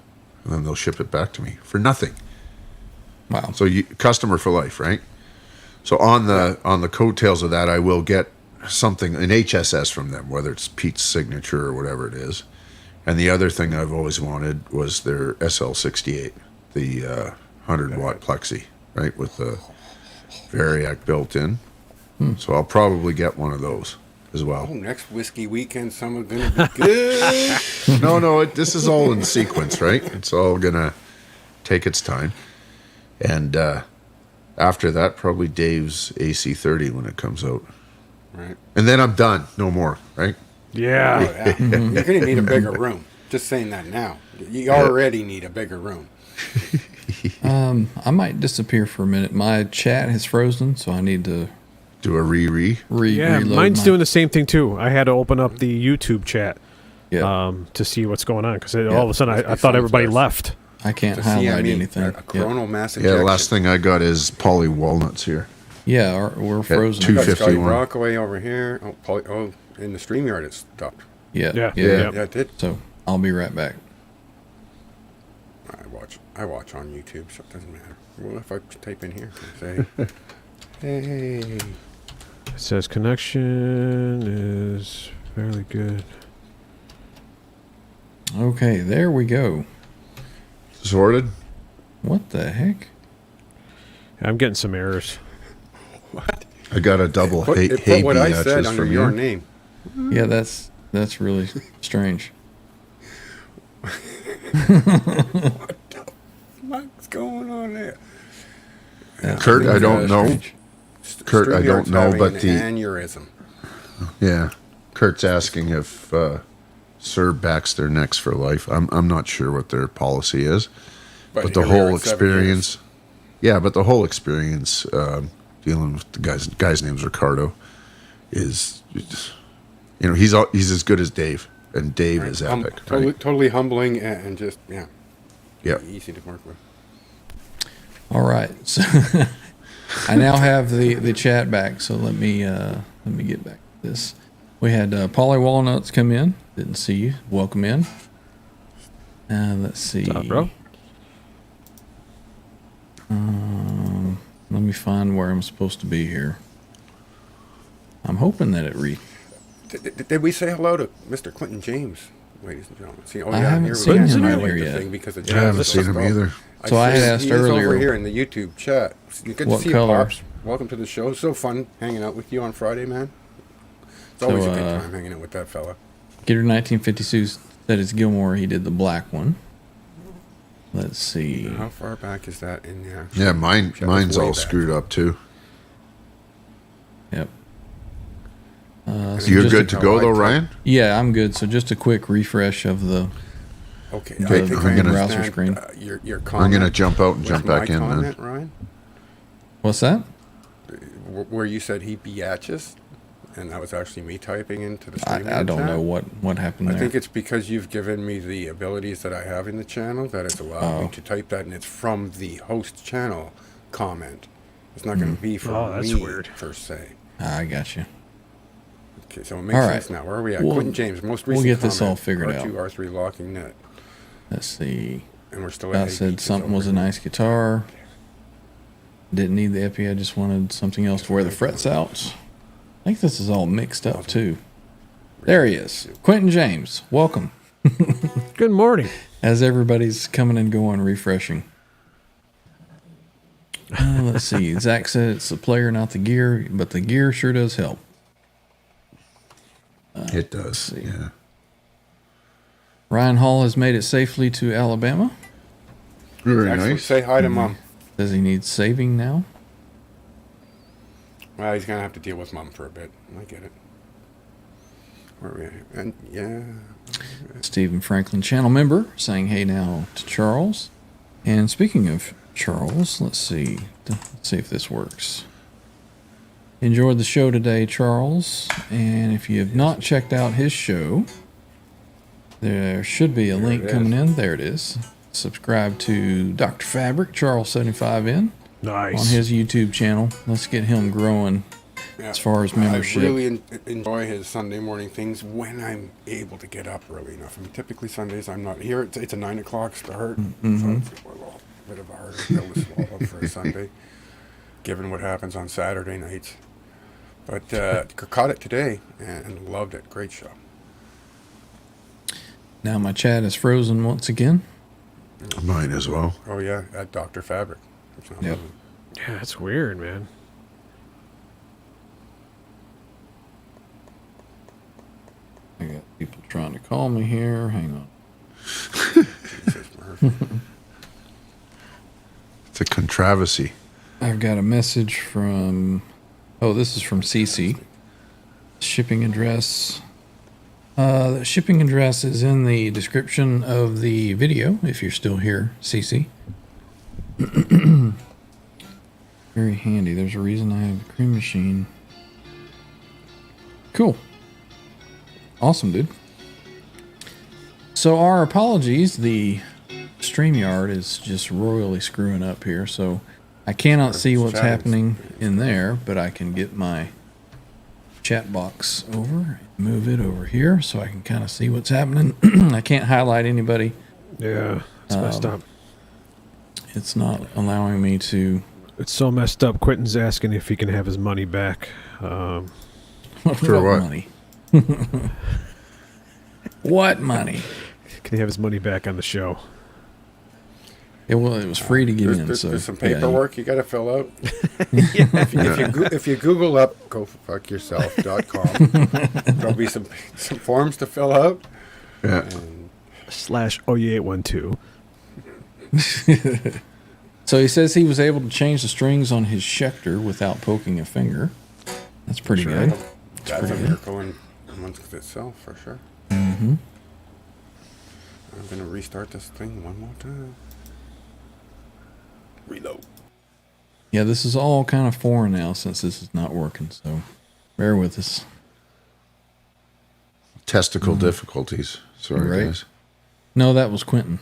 then they'll ship it back to me for nothing. Wow. So customer for life, right? So on the coattails of that, I will get something, an HSS from them, whether it's Pete's signature or whatever it is. And the other thing I've always wanted was their SL68, the 100-watt plexi, right, with the Variac built in. So I'll probably get one of those as well. Oh, next whiskey weekend, someone's going to be good. No, this is all in sequence, right? It's all going to take its time. And after that, probably Dave's AC30 when it comes out. Right. And then I'm done. No more, right? Yeah. Yeah. You're going to need a bigger room. Just saying that now. You already need a bigger room. I might disappear for a minute. My chat has frozen, so I need to Do a Yeah, reload. mine's doing the same thing too. I had to open up the YouTube chat Yeah, to see what's going on because all of a sudden I thought everybody left. I can't The highlight CME, anything. A coronal mass Yeah, ejection. the last thing I got is Polly Walnuts here. Yeah, we're frozen. two- Got Scotty 251. Rockaway over here. In the StreamYard it's stopped. Yeah, Yeah. yeah. Yeah, it did. So I'll be right back. I watch on YouTube, so it doesn't matter. Well, if I type in here and say, hey, It says connection is fairly good. Okay, there we go. Sorted? What the heck? I'm getting some errors. I got a double put, hey, it hey put what I biatches said under from your you. name. Yeah, that's really strange. What's going on there? Kurt, I don't know. Strange. Kurt, I don't StreamYard's know, having but an the aneurysm. yeah, Kurt's asking if Sir backs their necks for life. I'm not sure what their policy is, but the here we are whole at 7 experience. Yeah, but the whole experience dealing with the guy's name's Ricardo is You know, he's as good as Dave, and Dave is epic. Totally humbling and just easy to work with. All right, so I now have the chat back. So let me get back to this. We had Polly Walnuts come in. Didn't see you. Welcome in. Let's see. What's up, bro? Let me find where I'm supposed to be here. I'm hoping that it Did we say hello to Mr. Quentin James, ladies and gentlemen? See, I haven't seen him out here yet. I haven't seen him either. So I had asked earlier. Over here in the YouTube chat. Good to see color? you, Pops. Welcome to the show. So fun hanging out with you on Friday, man. It's always a good time hanging out with that fella. Gator 1952 said it's Gilmore. He did the black one. Let's see. How far back is that in there? Yeah, mine's all screwed up too. Yep. So you're good to go though, Ryan? Yeah, I'm good. So just a quick refresh of the Okay, browser screen. Your comment. I'm gonna jump out and jump back in. Comment, Ryan? What's that? Where you said he biatches, and that was actually me typing into the stream. I don't know what happened there. I think it's because you've given me the abilities that I have in the channel that it's allowed me to type that, and it's from the host channel comment. It's not going to be from me weird. per se. I got you. Okay, so it makes sense now. Where are we at? Quentin James, most recent We'll get this comment, all figured out. R2, R3 locking net. Let's see. And we're still I at said ABs something was a over. nice guitar. Didn't need the epi. I just wanted something else to wear the frets out. I think this is all mixed up too. There he is. Quentin James. Welcome. Good morning. As everybody's coming and going, refreshing. Let's see. Zach said it's the player, not the gear, but the gear sure does help. It does. Yeah. Ryan Hall has made it safely to Alabama. Very Actually, nice. say hi to Mom. Says he needs saving now. Well, he's going to have to deal with Mom for a bit. I get it. Where are we at? And yeah. Stephen Franklin, channel member, saying hey now to Charles. And speaking of Charles, let's see if this works. Enjoyed the show today, Charles. And if you have not checked out his show, there should be a link coming in. There it is. Subscribe to Dr. Fabric, Charles75N. Nice. On his YouTube channel. Let's get him growing as far as membership. I really enjoy his Sunday morning things when I'm able to get up early enough. I mean, typically Sundays I'm not here. It's a 9 o'clock start. So it's a little bit of a harder pill to swallow for a Sunday, given what happens on Saturday nights. But caught it today and loved it. Great show. Now my chat is frozen once again. Mine as well. Oh, yeah, at Dr. Fabric. Yep. Yeah, that's weird, man. I got people trying to call me here. Hang on. Jesus, Murph. It's a controversy. I've got a message from... Oh, this is from Cece. Shipping address. The shipping address is in the description of the video, if you're still here, Cece. Very handy. There's a reason I have a cream machine. Cool. Awesome, dude. So our apologies. The StreamYard is just royally screwing up here, so I cannot see what's happening in there, but I can get my chat box over, move it over here so I can kind of see what's happening. I can't highlight anybody. Yeah, it's messed up. It's not allowing me to. It's so messed up. Quentin's asking if he can have his money back. For What what? money? What money? Can he have his money back on the show? It was free to get in. There's So some yeah, paperwork you got to fill out. If you Google up gofuckyourself.com, there'll be some forms to fill out. Yeah. /OE812. So he says he was able to change the strings on his Schecter without poking a finger. That's pretty good. That's a miracle in amongst itself, for sure. Mm-hmm. I'm going to restart this thing one more time. Reload. Yeah, this is all kind of foreign now since this is not working, so bear with us. testicle difficulties. Sorry, Right. guys. No, that was Quentin.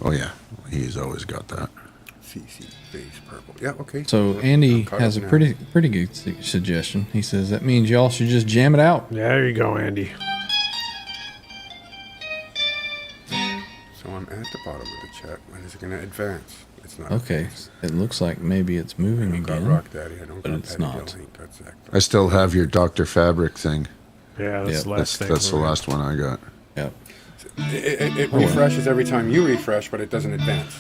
Oh yeah, he's always got that. CC base purple. Yeah, okay. So I'm Andy caught has a up now. pretty good suggestion. He says that means y'all should just jam it out. There you go, Andy. So I'm at the bottom of the chat. When is it going to advance? It's not. Okay, it looks like maybe it's moving I don't got again. Rock Daddy. I don't but got it's Patty not. Hill. Ain't got Zach. I still have your Dr. Fabric thing. Yeah, that's Yep, the last thing. That's the last one I got. Yep. It refreshes every time you refresh, but it doesn't advance.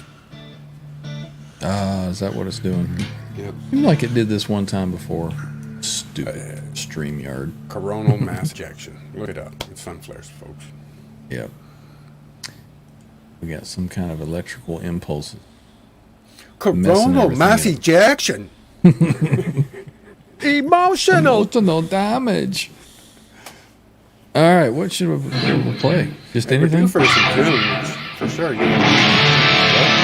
Is that what it's doing? Yeah. Seemed like it did this one time before. Stupid StreamYard. Coronal mass ejection. Look it up. It's sun flares, folks. Yep. We got some kind of electrical impulses. Coronal everything mass up. ejection. Emotional. Emotional damage. All right, what should we play? Just We're due anything? for some tunes, for sure. You know.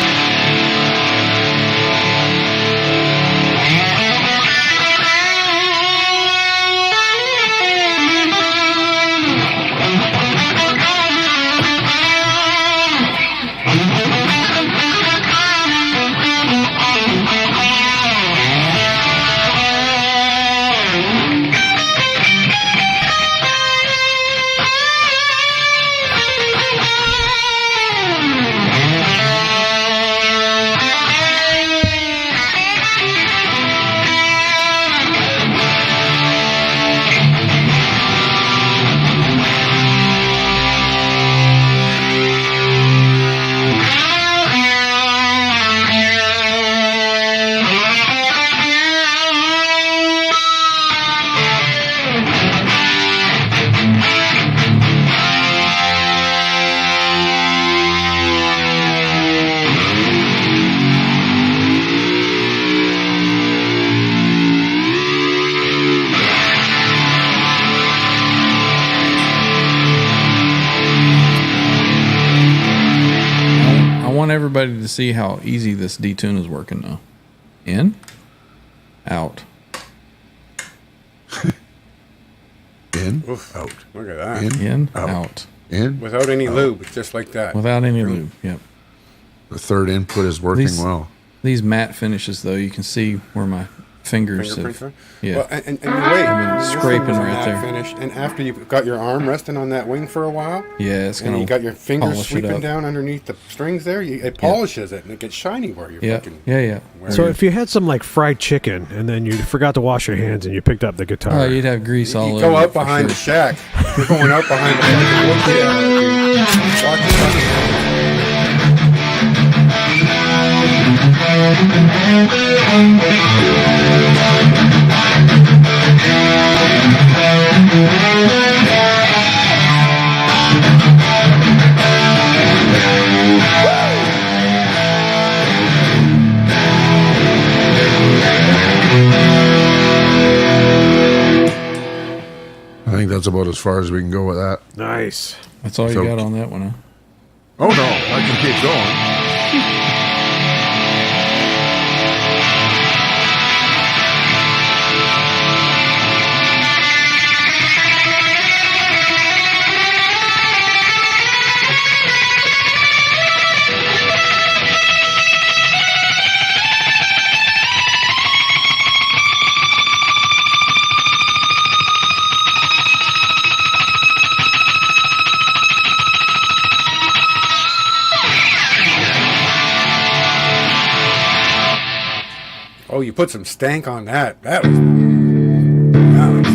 I want everybody to see how easy this detune is working now. In, out. In, Oof. out, Look at that. In, Out. out. in. Without any lube, just like that. Without any lube. Yep. The third input is working These- well. These matte finishes, though, you can see where my fingers Fingerprints have. are? Yeah. Well, and wait. I've been scraping right there. Finish, and after you've got your arm resting on that wing for a while, Yeah, it's and gonna you got your fingers polish it sweeping up. down underneath the strings there, it polishes it and it gets shiny where you're Yeah, fucking. yeah. wearing So it. if you had some like fried chicken and then you forgot to wash your hands and you picked up the guitar, Oh, you'd have grease all You over. go it out for behind the sure. shack. You're going out behind the fucking wood chip. Watch your fucking hands. I think that's about as far as we can go with that. nice. That's all you So- got on that one, huh? Oh no, I can keep going. Oh, you put some stank on that. That was nice.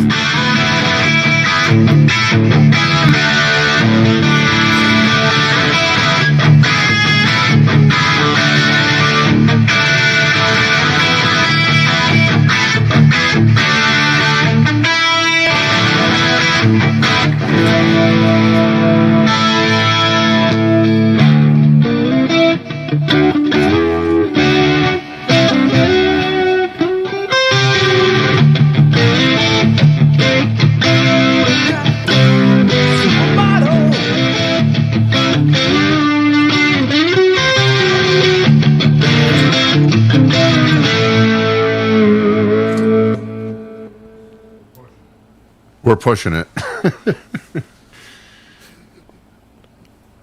We're pushing it.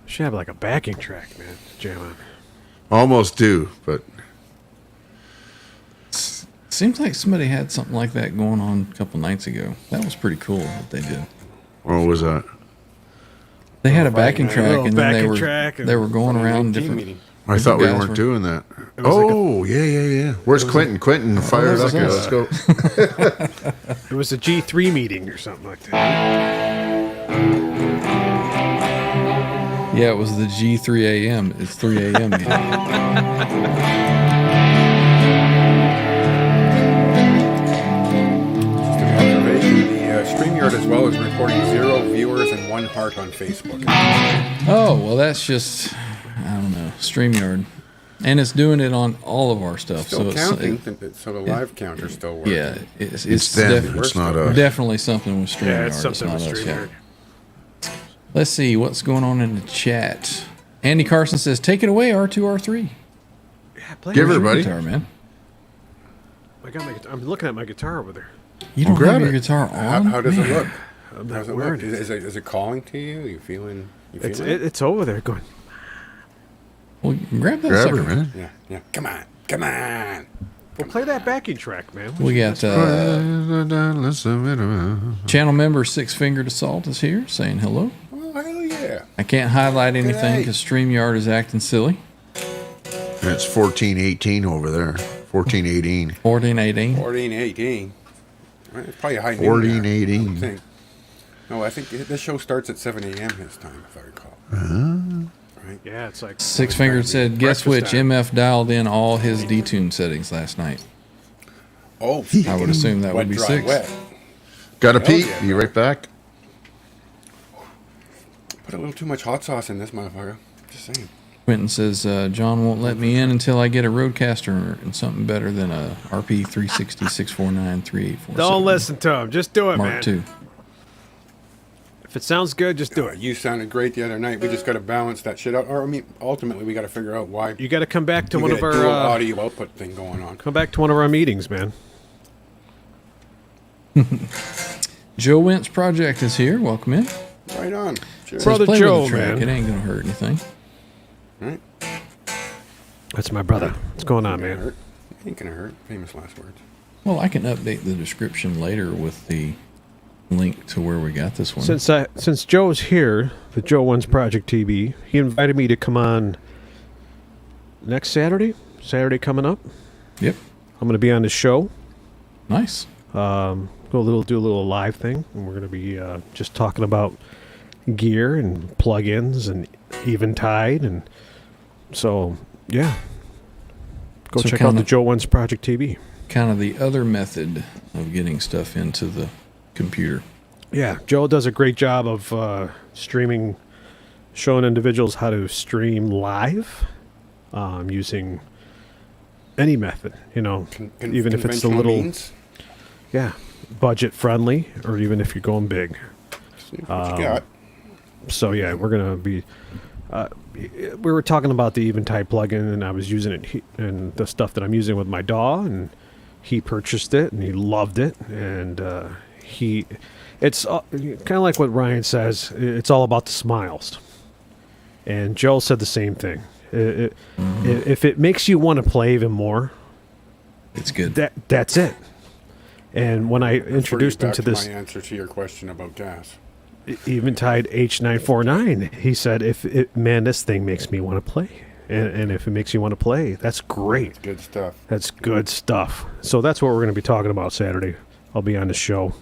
Should have like a backing track, man. Jam on. Almost do, but Seems like somebody had something like that going on a couple nights ago. That was pretty cool what they did. what was that? They had a backing track, and then backing track they were going around Team different. meeting. I thought we guys weren't were- doing that. was like Oh, yeah. Where's Quentin? Quentin, fire it up here. Let's go. It was a G3 meeting or something like that. Yeah, it was the G3 AM. It's 3 AM. meeting. The StreamYard as well is reporting 0 viewers and 1 heart on Facebook. Oh, well, that's just, I don't know, StreamYard. And it's doing it on all of our stuff. Still so counting, so the live counter still works. Yeah, it's It's them. defi- It's not us. definitely something with StreamYard. Yeah, it's something not with us, yeah. StreamYard. Let's see what's going on in the chat. Andy Carson says, "Take it away, R2R3." Yeah, play Give it. her, buddy. Guitar, man. I got my guitar. I'm looking at my guitar over there. You don't grab have your it. guitar on. How does it look? I'm How's not it wearing look? it. Is it calling to you? You feeling? It's it? it's over there going. Well, grab that Grab sucker. her, man. Yeah. Come on. Well, play that backing track, man. We got channel member Six Fingered Assault is here saying hello. Oh hell yeah! I can't highlight anything G'day. because StreamYard is acting silly. And it's 1418 over there. 1418. 1418. 14:18. Right, it's probably a high noon 14:18. there, I think. No, I think this show starts at 7 a.m. his time, if I recall. Right? Yeah, it's like Six Fingered said, "Guess breakfast which time. MF dialed in all his detune settings last night." Oh, I would assume that would be dry, Six. wet. Got a Hell peek. yeah, Be right back. Put a little too much hot sauce in this motherfucker. Just saying. Quentin says, "John won't let me in until I get a Roadcaster and something better than a RP 360 649 3847. Don't listen to him. Just do it, man. Mark II. If it sounds good, just do it. You sounded great the other night. We just got to balance that shit out. Or I mean, ultimately, we got to figure out why. You got to come back to we one got of a our dual audio output thing going on. come back to one of our meetings, man. Joe Wentz Project is here. Welcome in. Right on. Sure. Says, Brother "Play Joe, with the track. man. It ain't gonna hurt anything." Right? That's my brother. What's going on, Ain't gonna man? hurt. Ain't gonna hurt. Famous last words. Well, I can update the description later with the link to where we got this one. Since Joe's here, the Joe One's Project TV, he invited me to come on next Saturday. Saturday coming up. Yep. I'm going to be on the show. Nice. Do a little live thing, and we're going to be just talking about gear and plugins and Eventide, and so yeah. Go So check out the kinda- Joe One's Project TV. Kind of the other method of getting stuff into the computer. Yeah, Joe does a great job of streaming, showing individuals how to stream live using any method, even if it's a Conventional little, means. yeah, budget friendly, or even if you're going big. See what you got. So yeah, we're gonna be. We were talking about the Eventide plugin, and I was using it, and the stuff that I'm using with my DAW, and he purchased it, and he loved it, and it's kind of like what Ryan says. It's all about the smiles, and Joel said the same thing. If it makes you want to play even more, It's good. that's it. And when I introduced him Back to this my answer to your question about gas. Eventide H949, he said, man, this thing makes me want to play. And if it makes you want to play, that's great. Good stuff. That's good stuff. So that's what we're going to be talking about Saturday. I'll be on the show.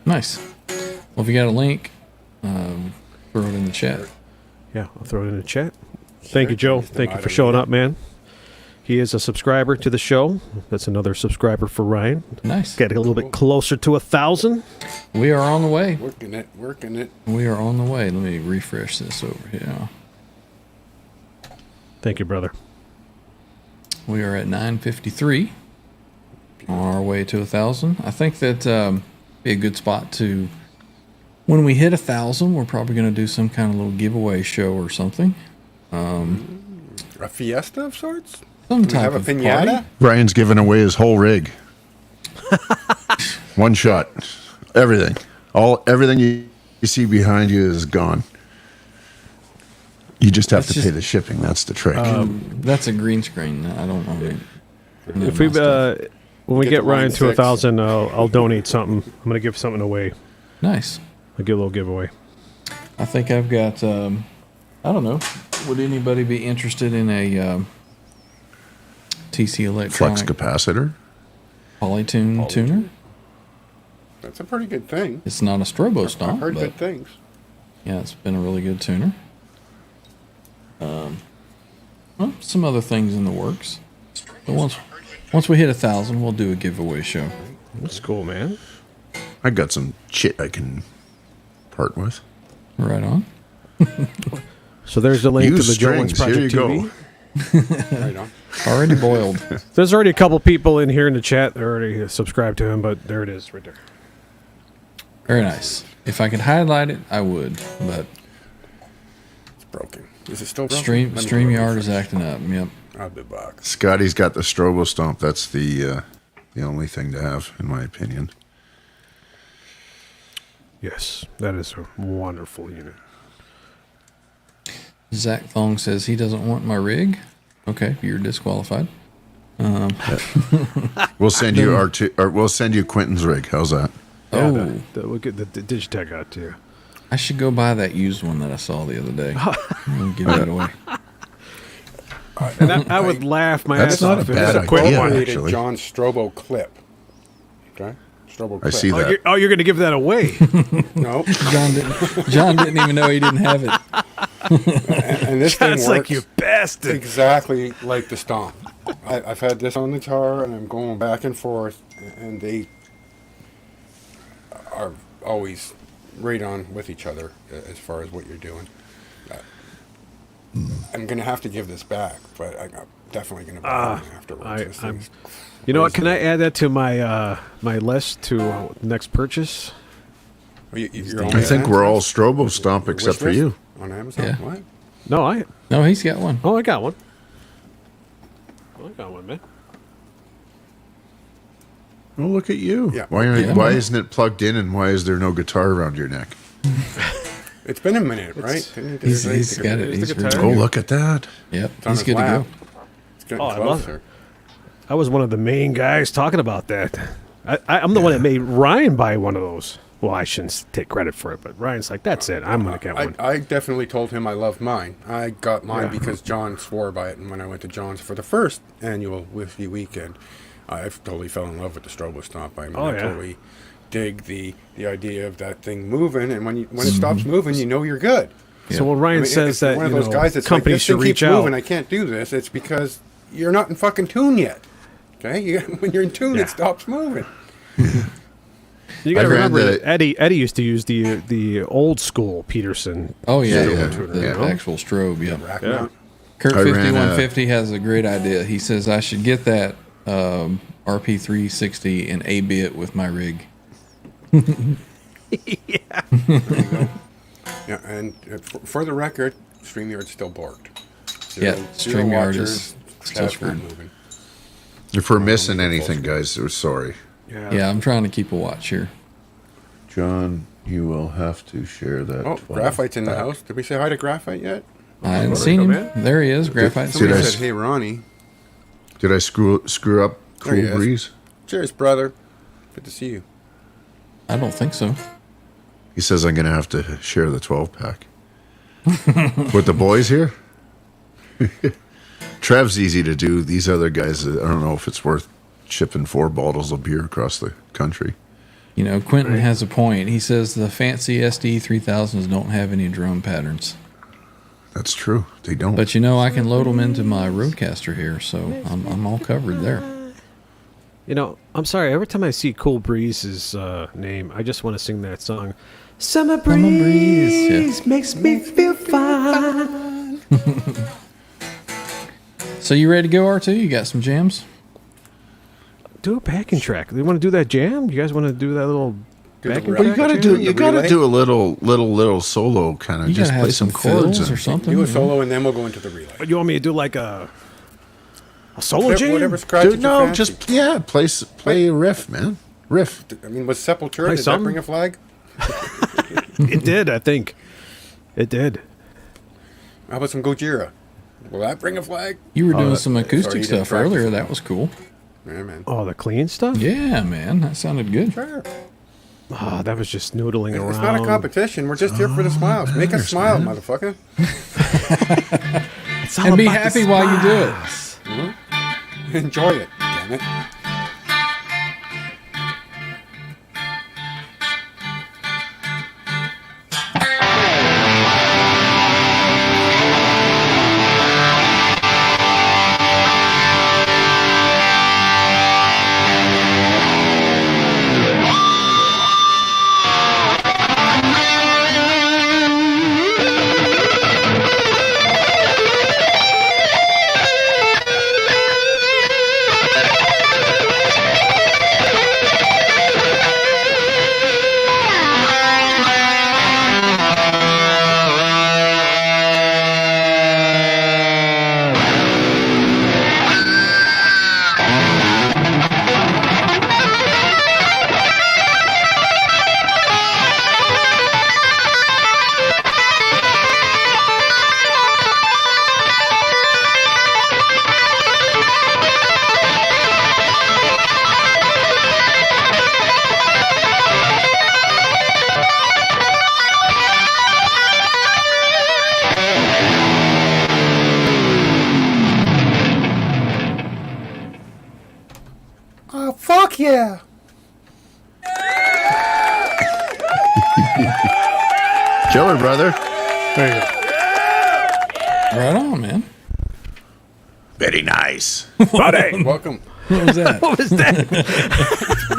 Nice. Well, if you got a link, throw it in the chat. Yeah, I'll throw it in the chat. Thank you, Joe. Just Thank you about for showing everything. up, man. He is a subscriber to the show. That's another subscriber for Ryan. Nice. Getting a little bit closer to 1,000. We are on the way. Working it. We are on the way. Let me refresh this over here. Thank you, brother. We are at 953 on our way to 1,000. I think that be a good spot to, when we hit 1,000, we're probably going to do some kind of little giveaway show or something. A fiesta of sorts? Some Do we type have a of piñata? party. Ryan's giving away his whole rig. One shot. Everything. Everything you you see behind you is gone. You just have That's to pay just- the shipping. That's the trick. That's a green screen. I don't know. If we when we Get get the line Ryan to 6. 1,000, I'll donate something. I'm gonna give something away. Nice. I'll give a little giveaway. I think I've got. I don't know. Would anybody be interested in a TC Flux Electronic capacitor. Polytune tuner? That's a pretty good thing. It's not a strobo I've stomp, heard but good things. yeah, it's been a really good tuner. Well, some other things in the works. But once we hit 1,000, we'll do a giveaway show. That's cool, man. I got some shit I can part with. Right on. So there's the link Use to the Jones strings. Here Project you TV. go. Right on. Already boiled. There's already a couple people in here in the chat that already subscribed to him, but there it is right there. Very nice. If I could highlight it, I would. But It's broken. Is it still broken? StreamYard is acting up. Yep. I'll be back. Scotty's got the strobo stomp. That's the only thing to have, in my opinion. Yes, that is a wonderful unit. Zach Thong says he doesn't want my rig. Okay, you're disqualified. We'll send you we'll send you Quentin's rig. How's that? Oh, We'll get the Digitech out to you. I should go buy that used one that I saw the other day. I'll give that away. And I would laugh my That's ass not off a if it bad was a idea. quick Yeah, one. actually. John Strobo clip. Okay? Strobo clip. I see that. You're going to give that away. No. John didn't even know he didn't have it. And this thing That's works like you bastard. exactly like the stomp. I've had this on the guitar, and I'm going back and forth, and they are always right on with each other as far as what you're doing. I'm going to have to give this back, but I'm definitely going to buy it afterwards. This thing's You know what? crazy. Can I add that to my my list to next purchase? You're on I think we're all Amazon? strobo stomp Your except wish for list? you. On Amazon? Yeah. What? No, I He's got one. I got one. I got one, man. Oh, look at you. Yeah. Why isn't it plugged in, and why is there no guitar around your neck? It's been a minute, right? He's got it. Here's He's the ready. guitar. Oh, look at that. Yep, on he's his good to lap. go. It's getting Oh, I love closer. I was one of the main guys talking about that. I'm the one that made Ryan buy one of those. Well, I shouldn't take credit for it, but Ryan's like, that's it. I'm going to get one. I definitely told him I loved mine. I got mine Yeah. because John swore by it, and when I went to John's for the first annual Whiskey Weekend, I totally fell in love with the Strobo Stomp. I mean, Oh, I yeah. totally dig the idea of that thing moving, and when it stops moving, you know you're good. So when Ryan I mean, says if that you're one of those guys that's companies like, this should thing reach keeps out, moving, I can't do this. It's because you're not in fucking tune yet. Okay, when you're in tune, Yeah. it stops moving. you got to I ran remember the- that Eddie used to use the old school Peterson. Oh yeah, Yeah, the yeah. actual strobe. Yeah. Rack Yeah. mount. Kurt I ran, 5150 has a great idea. He says I should get that RP360 and A-B it with my rig. Yeah, and for the record, StreamYard's still borked. Yeah, Zero StreamYard watchers, is still chat's not screwed. moving. If we're missing anything, guys, we're sorry. Yeah, I'm trying to keep a watch here. John, you will have to share that. Oh, 12 Graphite's in the pack. house. Did we say hi to Graphite yet? I hadn't there seen you him. go, man. There he is, Graphite. Somebody I said, s- hey, Ronnie. Did I screw up There he Cool is. Breeze? Cheers, brother. Good to see you. I don't think so. He says I'm going to have to share the 12 pack with the boys here. Trev's easy to do. These other guys, I don't know if it's worth shipping 4 bottles of beer across the country. You know, Quentin has a point. He says the fancy SD 3000s don't have any drum patterns. That's true. They don't. But you know, I can load them into my Roadcaster here, so I'm all covered there. You know, I'm sorry. Every time I see Cool Breeze's name, I just want to sing that song. Summer breeze, makes me feel fine. So you ready to go, R2? You got some jams? Do a backing track. You want to do that jam? You guys want to do that little Do the backing rap track? you got to jam? do. The You got to relay? do a little solo kind of. You Just gotta play have some some chords fills or and- something. Do a solo, and then we'll go into the relay. You want me to do like a solo jam? Whatever scratches Dude, your no, fancy. just play a riff, man. Riff. I mean, was Sepultura, Play did some? that bring a flag? It did, I think. It did. How about some Gojira? Will that bring a flag? You were doing some sorry, acoustic you didn't stuff practice earlier. it. That was cool. Yeah, man. Oh, the clean stuff? Yeah, man. That sounded good. Sure. Oh, that was just noodling around. It's not a competition. We're just here for the smiles. Make us smile, motherfucker. It's all And be about the happy while you do it. smiles. Enjoy it, damn it. Oh, fuck yeah. Killer, brother. There you go. Right on, man. Very nice. Buddy! Welcome. What was that? What was that?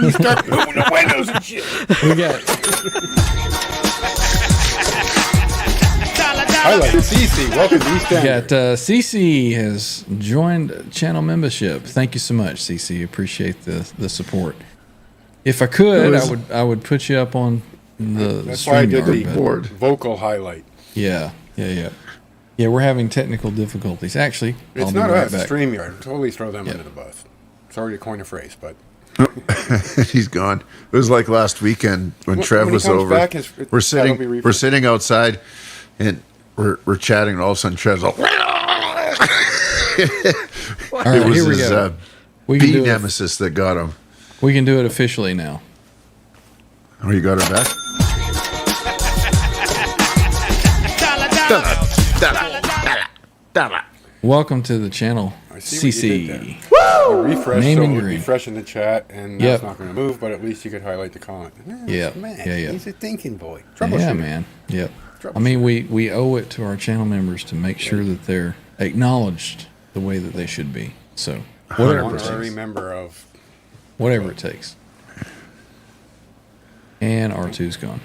You start moving the windows and shit. We got Highlight. CC, welcome to East End. CC has joined channel membership. Thank you so much, CC. Appreciate the support. If I could, I would put you up on the That's why I did StreamYard, the but- Board. vocal highlight. Yeah. Yeah, we're having technical difficulties. Actually, It's I'll be not right us, back. it's StreamYard. Totally throw them Yeah. under the bus. Sorry to coin a phrase, but He's gone. It was like last weekend when When- Trev when he was comes over. back, we're that'll be sitting. refreshed. We're sitting outside, and we're chatting, and all of a sudden Trev's like, All right, it was here we his go. We can bee do it. nemesis that got him. We can do it officially now. Oh, you got her back. Welcome to the channel, I see what you did CC. refresh, Name so and it would green. refresh in the chat, and Yep. that's not going to move, but at least you could highlight the comment. Yeah, Man, yeah. he's a thinking boy. Yeah, Troubleshooter. man. Yep. I mean, we owe it to our channel members to make sure that they're acknowledged the way that they should be. So whatever it Honorary takes. member of. Whatever it takes. And R2's gone.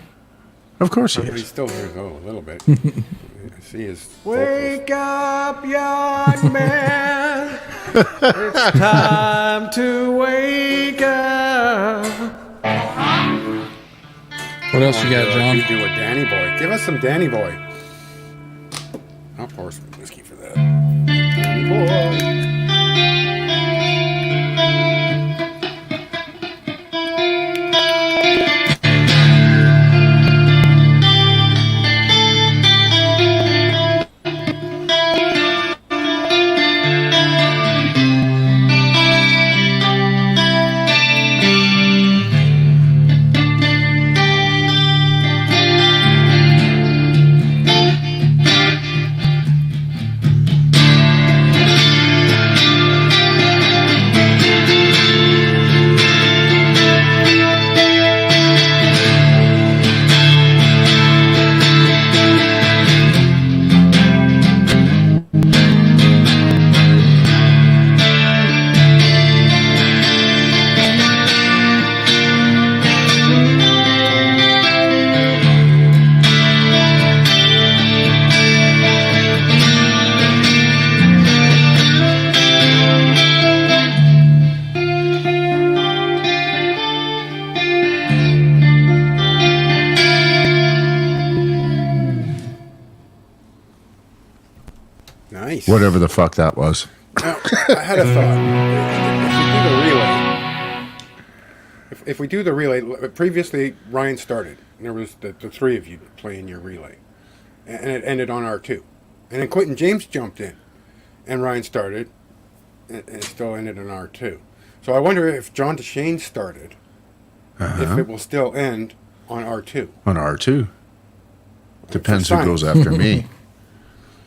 Of course he He's is. still here, though, a little bit. I see his vocals. Up, young man. It's time to wake up. What else you got, You John? do a Danny Boy. Give us some Danny Boy. I'll pour some whiskey for that. Danny Boy. Nice. Whatever the fuck that was. Now, I had a thought. If we do the relay, if if we do the relay, previously Ryan started. And there was the three of you playing your relay, and it ended on R2. And then Quentin James jumped in, and Ryan started, and it still ended on R2. So I wonder if John DeShane started, if it will still end on R2. On R2. Depends For who goes science. after me.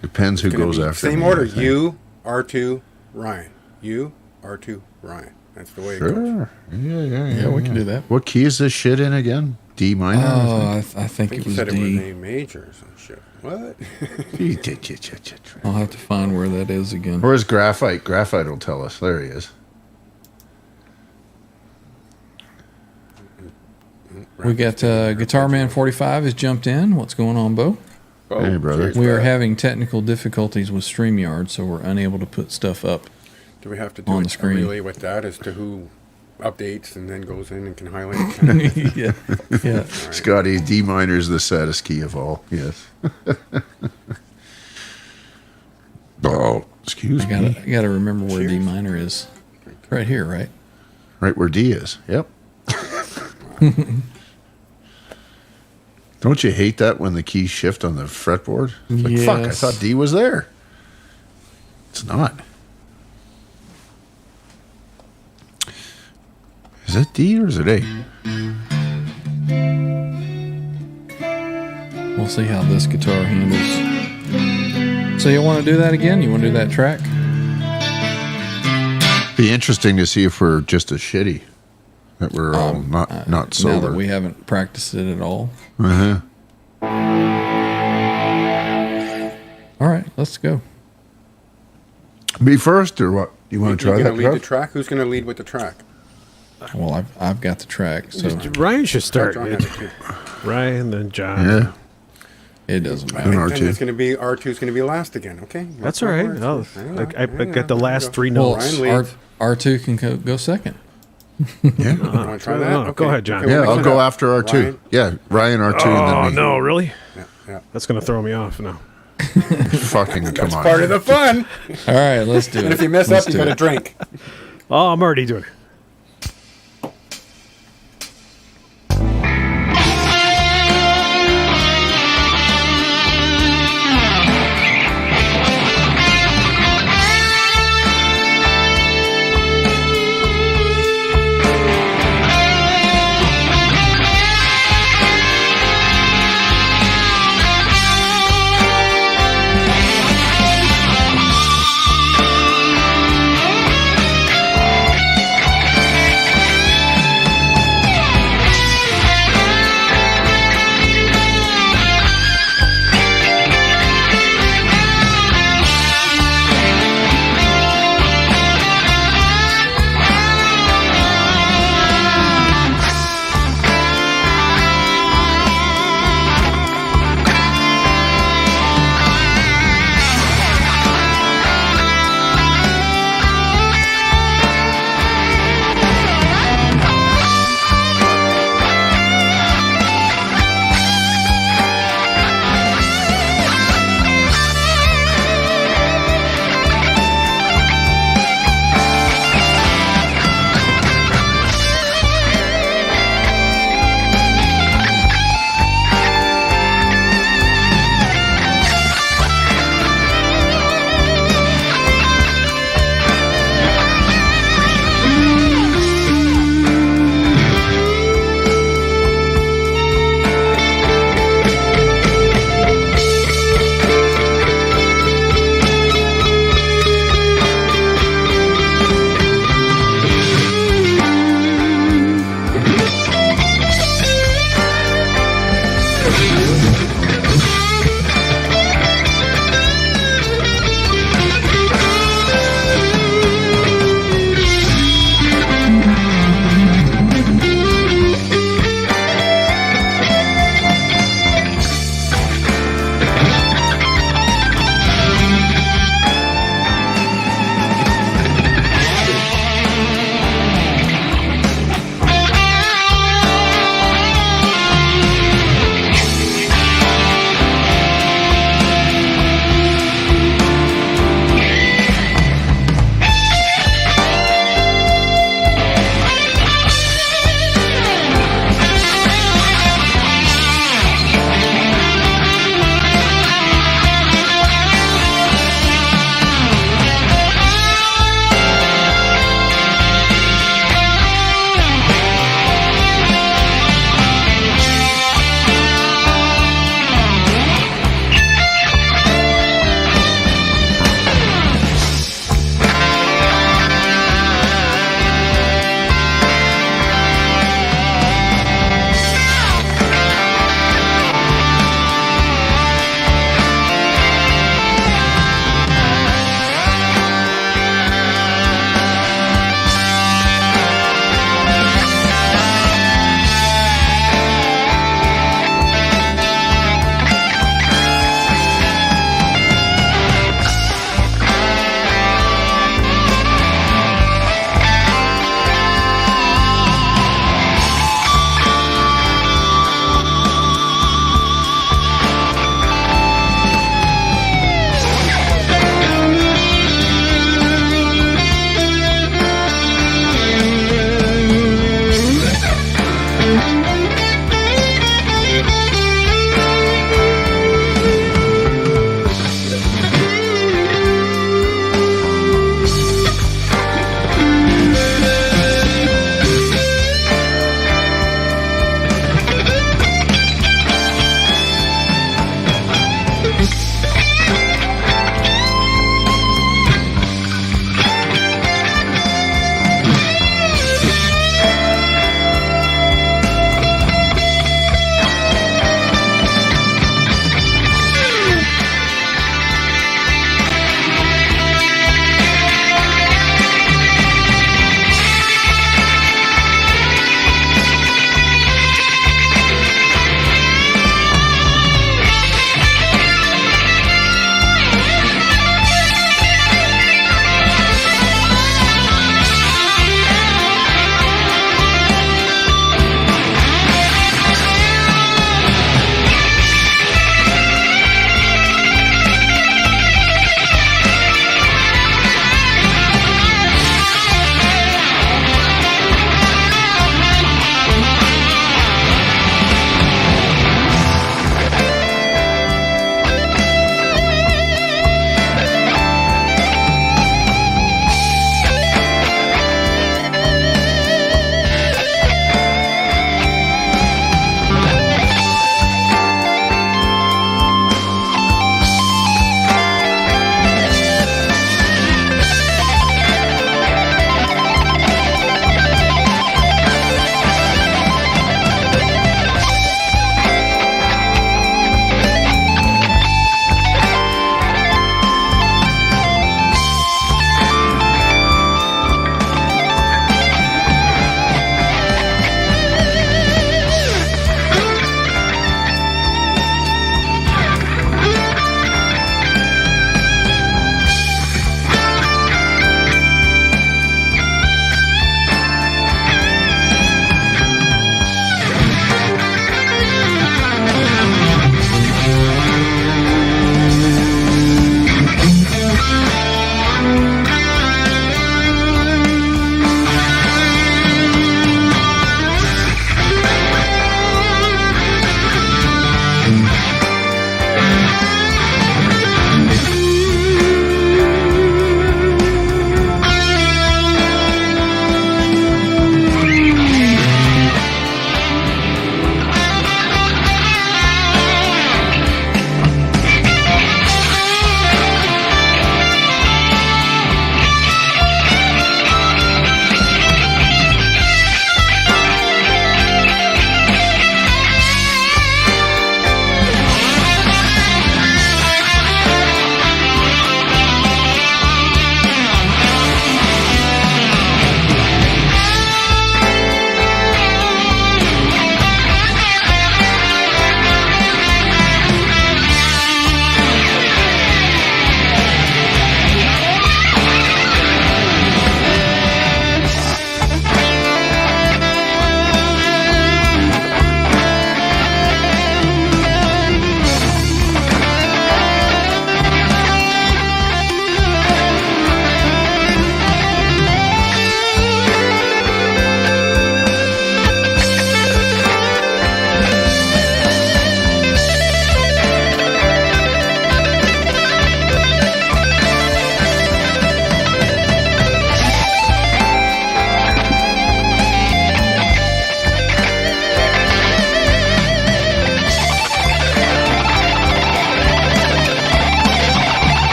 Depends who Gonna goes be after me. same order. I think. You, R2, Ryan. You, R2, Ryan. That's the way it goes. Sure. Yeah. Yeah, we can do that. What key is this shit in again? D minor? Oh, I I think think it you was said it was D. A major or some shit. What? I'll have to find where that is again. Where's Graphite? Graphite will tell us. There he is. We got Guitar Man 45 has jumped in. What's going on, Bo? Oh, Hey, brother. cheers, We are Brad. having technical difficulties with StreamYard, so we're unable to put stuff up. Do we have to do on the a screen. relay with that as to who updates and then goes in and can highlight? yeah. Scotty, D minor is the saddest key of all. Yes. Oh, excuse I me. gotta remember where D Cheers. minor is. Right here, right? Right where D is. Yep. Don't you hate that when the keys shift on the fretboard? It's like, fuck, I Yes. thought D was there. It's not. Is it D or is it A? We'll see how this guitar handles. So you want to do that again? You want to do that track? Be interesting to see if we're just as shitty. That we're all not Now sober. that we haven't practiced it at all. Uh-huh. All right, let's go. Me first or what? You want to try Who's that? going to lead the Trev? track? Who's going to lead with the track? Well, I've got the track, so Ryan should start. John has it too. Ryan, then John. Yeah. it doesn't And matter. R2. And it's going to be R2's going to be last again. Okay, That's all right. I got the last three Well, notes. Ryan leads. R2 can go second. Yeah. You want to try that? no, go ahead, John. Okay, Yeah, we'll I'll mix it go up. after R2. Ryan? Yeah, Ryan R2 Oh, and then me. no, really? Yeah. That's going to throw me off now. Fucking come on. Part of the fun. All right, let's do it. And if you mess Let's up, you do got to it. drink. Oh, I'm already doing it.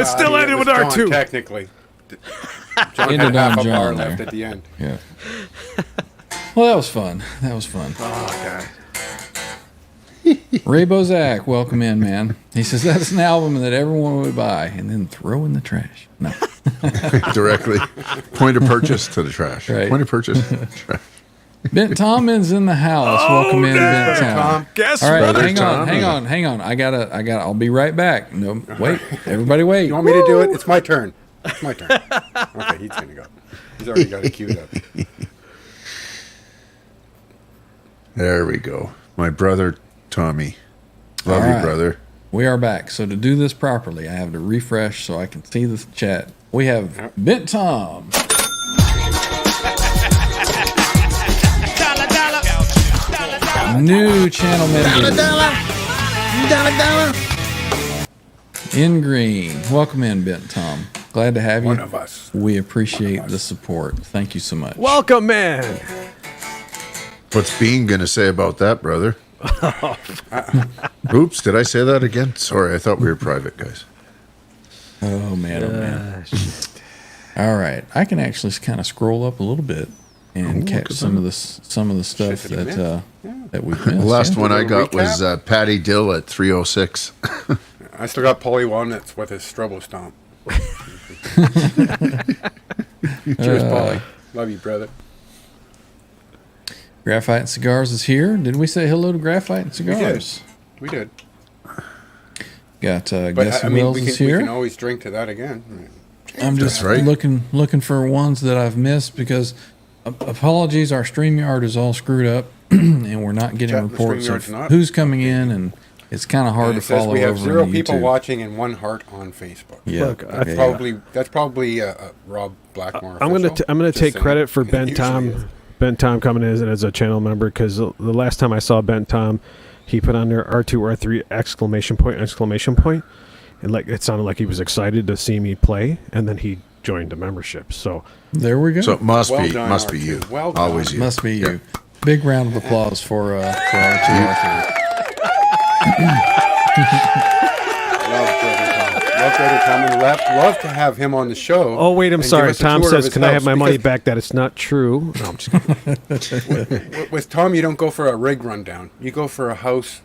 It still ended with John, R2. Technically. John Ended had half on a bar John left there. at the end. Yeah. Well, that was fun. That was fun. Oh, God. Ray Bozak, welcome in, man. He says that's an album that everyone would buy and then throw in the trash. No. Directly. Point of purchase to the trash. Right. Point of purchase to the trash. Bent Tomlin's in the house. Welcome in, Bent Tom. Tom. Guess All right, what? hang on. I gotta. I'll be right back. No, wait. Everybody, wait. You want me to do it? It's my turn. It's my turn. Okay, he's going to go. He's already got it queued up. There we go. My brother, Tommy. Love All you, right. brother. We are back. So to do this properly, I have to refresh so I can see the chat. We have Bent Tom. New channel member. In green. Welcome in, Bent Tom. Glad to have you. One of us. We appreciate the support. Thank you so much. Welcome, man. What's Bean going to say about that, brother? Oops, did I say that again? Sorry, I thought we were private, guys. Oh man, oh man. All right, I can actually kind of scroll up a little bit and catch some of the stuff Shit that he that we've missed. The last yeah. one I got Recap? was Patty Dill at 306. I still got Polly Walnuts with his Strobo Stomp. Cheers, Polly. Love you, brother. Graphite and Cigars is here. Did we say hello to Graphite and Cigars? We did. Got But Guess I Who mean, Else we is can here. always drink to that again. I'm just That's right. looking for ones that I've missed because apologies, our StreamYard is all screwed up and we're not getting Chat, the reports StreamYard's of not. who's coming in, and it's kind of hard And to it says follow we have over 0 on people YouTube. watching and 1 heart on Facebook. Yeah, Look, That's probably Rob Blackmore. I'm gonna official. take Just credit for saying. Ben It usually is. Tom. Ben Tom coming in as a channel member, because the last time I saw Ben Tom, he put on there R2 R3 exclamation point, and like it sounded like he was excited to see me play, and then he joined the membership. So There we go. So it must Well be done, R2. you. Well done. Always you. Must be you. Big round of applause for R2. Love Brother Tom and love to have him on the show. oh wait, I'm and give sorry. us a Tom tour of says, his "Can I have house," my money because back?" That it's not true. No, I'm just kidding. With Tom, you don't go for a rig rundown. You go for a house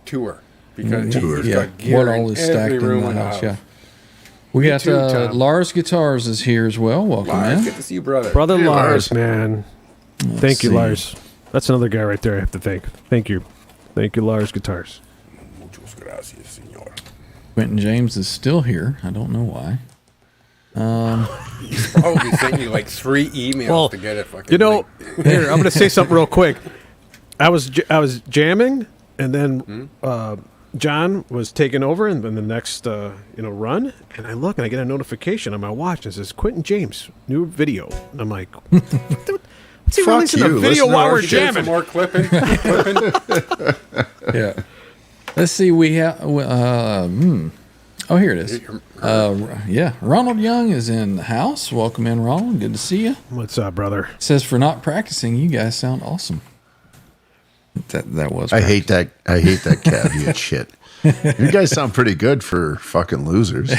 tour because he's Yeah, got gear what all in is stacked every in room the in the house? house. Yeah. We Me got too, Tom. Lars Guitars is here as well. Welcome Lars, in. good to see you, brother. Brother Hey, Lars, Lars. man. Thank you, see. Lars. That's another guy right there I have to thank. Thank you, Lars Guitars. Muchas gracias, señor. Quentin James is still here. I don't know why. Probably sent you like 3 emails Well, to get it fucking. You know, link. here I'm going to say something real quick. I was jamming, and then John was taking over, and then the next run, and I look and I get a notification on my watch and it says Quentin James new video. And I'm like, what's he Fuck releasing a you, video listen, while we're You did some jamming? more clipping. Yeah. Let's see. We have. Oh, here it is. Yeah. Ronald Young is in the house. Welcome in, Ronald. Good to see you. What's up, brother? Says for not practicing, you guys sound awesome. That was. I hate that caveat shit. You guys sound pretty good for fucking losers.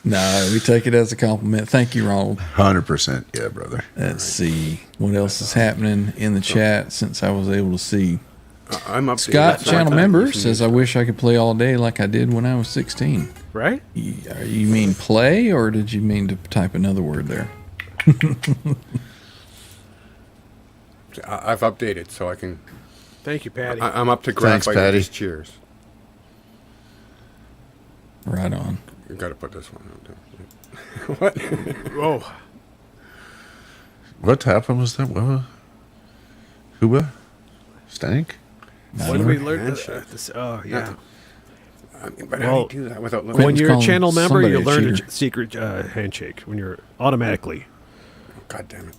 No, we take it as a compliment. Thank you, Ronald. 100%. Yeah, brother. Let's see what else is happening in the chat since I was able to see. I'm updated. Scott, So channel I- member, says I wish I could play all day like I did when I was 16. Right? You mean play, or did you mean to type another word there? I've updated, so I can. Thank you, Patty. I'm up to Thanks, graphite. Patty. Just cheers. Right on. You got to put this one out. What? Oh, What happened was that? What? Huba? Stank? when did we learn handshake. this? Oh, yeah. I mean, but how Well, do you do that without looking? When Quentin's you're a calling channel member, somebody you a learn a cheater. secret handshake when you're automatically. God damn it!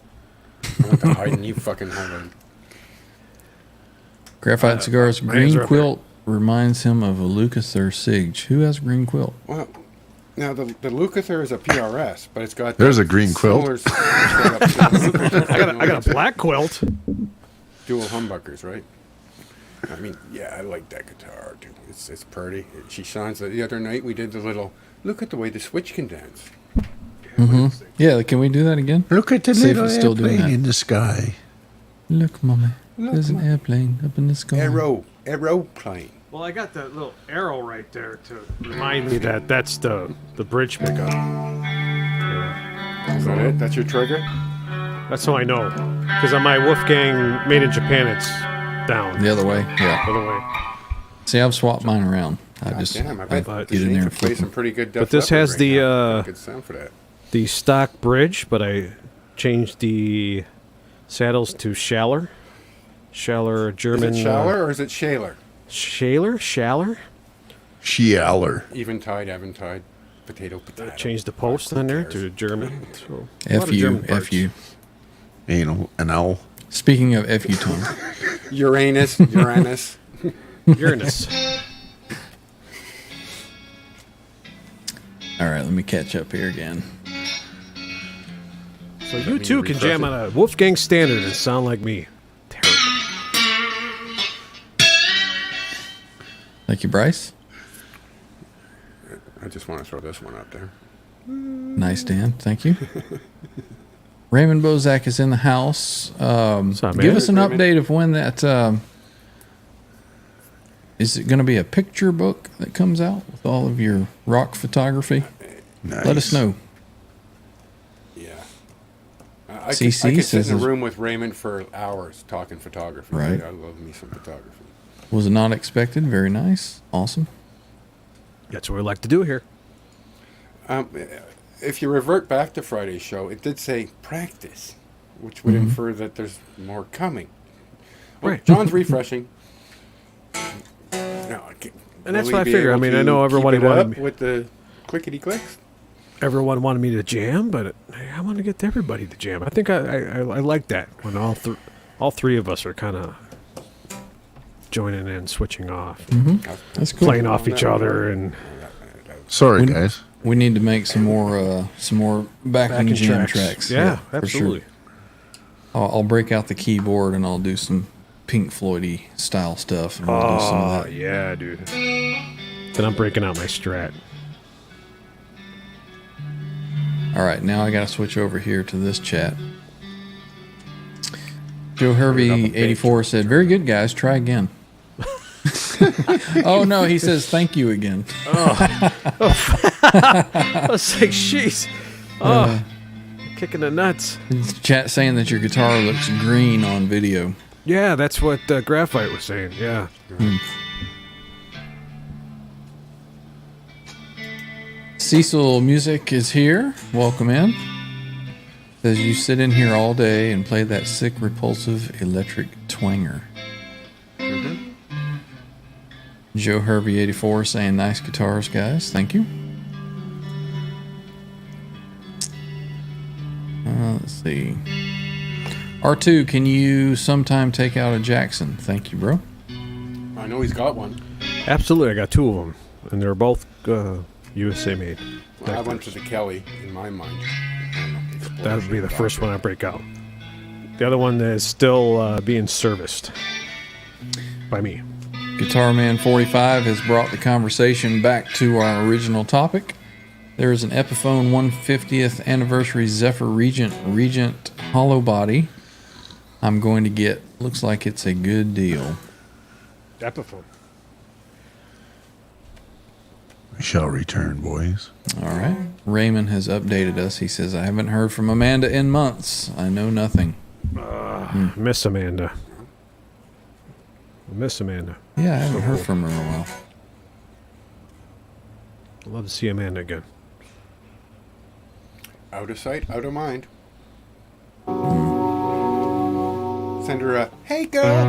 I went to hide and you fucking hold on. Graphite Cigars my hands green are up quilt reminds him of a Lucas or Sige. Who has a green quilt? Well, now the Lukather is a PRS, but it's got There's the a green quilt. solar setup. I got a black quilt. Dual humbuckers, right? I mean, yeah, I like that guitar, too. It's pretty. She shines. The other night we did the little, look at the way the switch can dance. Yeah, can we do that again? Look at the See if little it's still doing airplane that. in the sky. Look, Mommy. Look, There's an Mommy. airplane up in the sky. Aeroplane. Well, I got that little arrow right there to remind me that that's the bridge pickup. Is that it? That's your trigger? That's how I know. Because on my Wolfgang Made in Japan, it's down. The other way. Yeah. The other way. See, I've swapped mine around. I God just damn, I I bet but- get in there and play flip some 'em. pretty good Def But this Leppard has right the, now. Good sound for that. The stock bridge, but I changed the saddles to Schaller. Schaller, German. Is it Schaller or is it Shaler? Schaller? Schialer. Eventide, Eventide, potato. Changed the post on there to German. So, a lot of FU, German parts. FU. Anal. An owl. Speaking of FU, Tom. Uranus. Uranus. All right, let me catch up here again. So you too can jam on a Wolfgang standard and sound like me. Terrible. Thank you, Bryce. I just want to throw this one out there. Nice, Dan. Thank you. Raymond Bozak is in the house. What's up, man? Give us an Raymond. update of when that. Is it going to be a picture book that comes out with all of your rock photography? Nice. Let us know. Yeah. I could CC sit says in a it's- room with Raymond for hours talking photography. Right. I love me some photography. Was it not expected? Very nice. Awesome. That's what we like to do here. If you revert back to Friday's show, it did say practice, which would infer that there's more coming. Well, Right. John's refreshing. No, And that's what I figure. I mean, I know everybody wanted me- with the clickety clicks. Everyone wanted me to jam, but I want to get everybody to jam. I think I like that when all three of us are kind of joining in, switching off, That's cool. playing off each other, and Sorry, guys. We need to make some more backing jam tracks. Yeah, for absolutely. sure. I'll break out the keyboard and I'll do some Pink Floyd-y style stuff. And we'll do some of that. yeah, dude. Then I'm breaking out my Strat. All right, now I got to switch over here to this chat. Joe Hervey 84 said, "Very good, guys. Try again." Oh no, he says thank you again. I was like, jeez. Oh, kicking the nuts. Chat saying that your guitar looks green on video. Yeah, that's what Graphite was saying. Yeah. Cecil Music is here. Welcome in. Says you sit in here all day and play that sick, repulsive electric twanger. Joe Hervey 84 saying nice guitars, guys. Thank you. Let's see. R2, can you sometime take out a Jackson? Thank you, bro. I know he's got one. Absolutely. I got two of them, and they're both USA made. Well, I went to the Kelly in my mind. I don't know, explosion, That would be the first doctor. one I break out. The other one is still being serviced by me. Guitar Man 45 has brought the conversation back to our original topic. There is an Epiphone 150th anniversary Zephyr Regent hollow body. I'm going to get. Looks like it's a good deal. Epiphone. We shall return, boys. All right. Raymond has updated us. He says, I haven't heard from Amanda in months. I know nothing. Miss Amanda. Miss Amanda. Yeah, I haven't heard from her in a while. I'd love to see Amanda again. Out of sight, out of mind. Send her a, hey girl.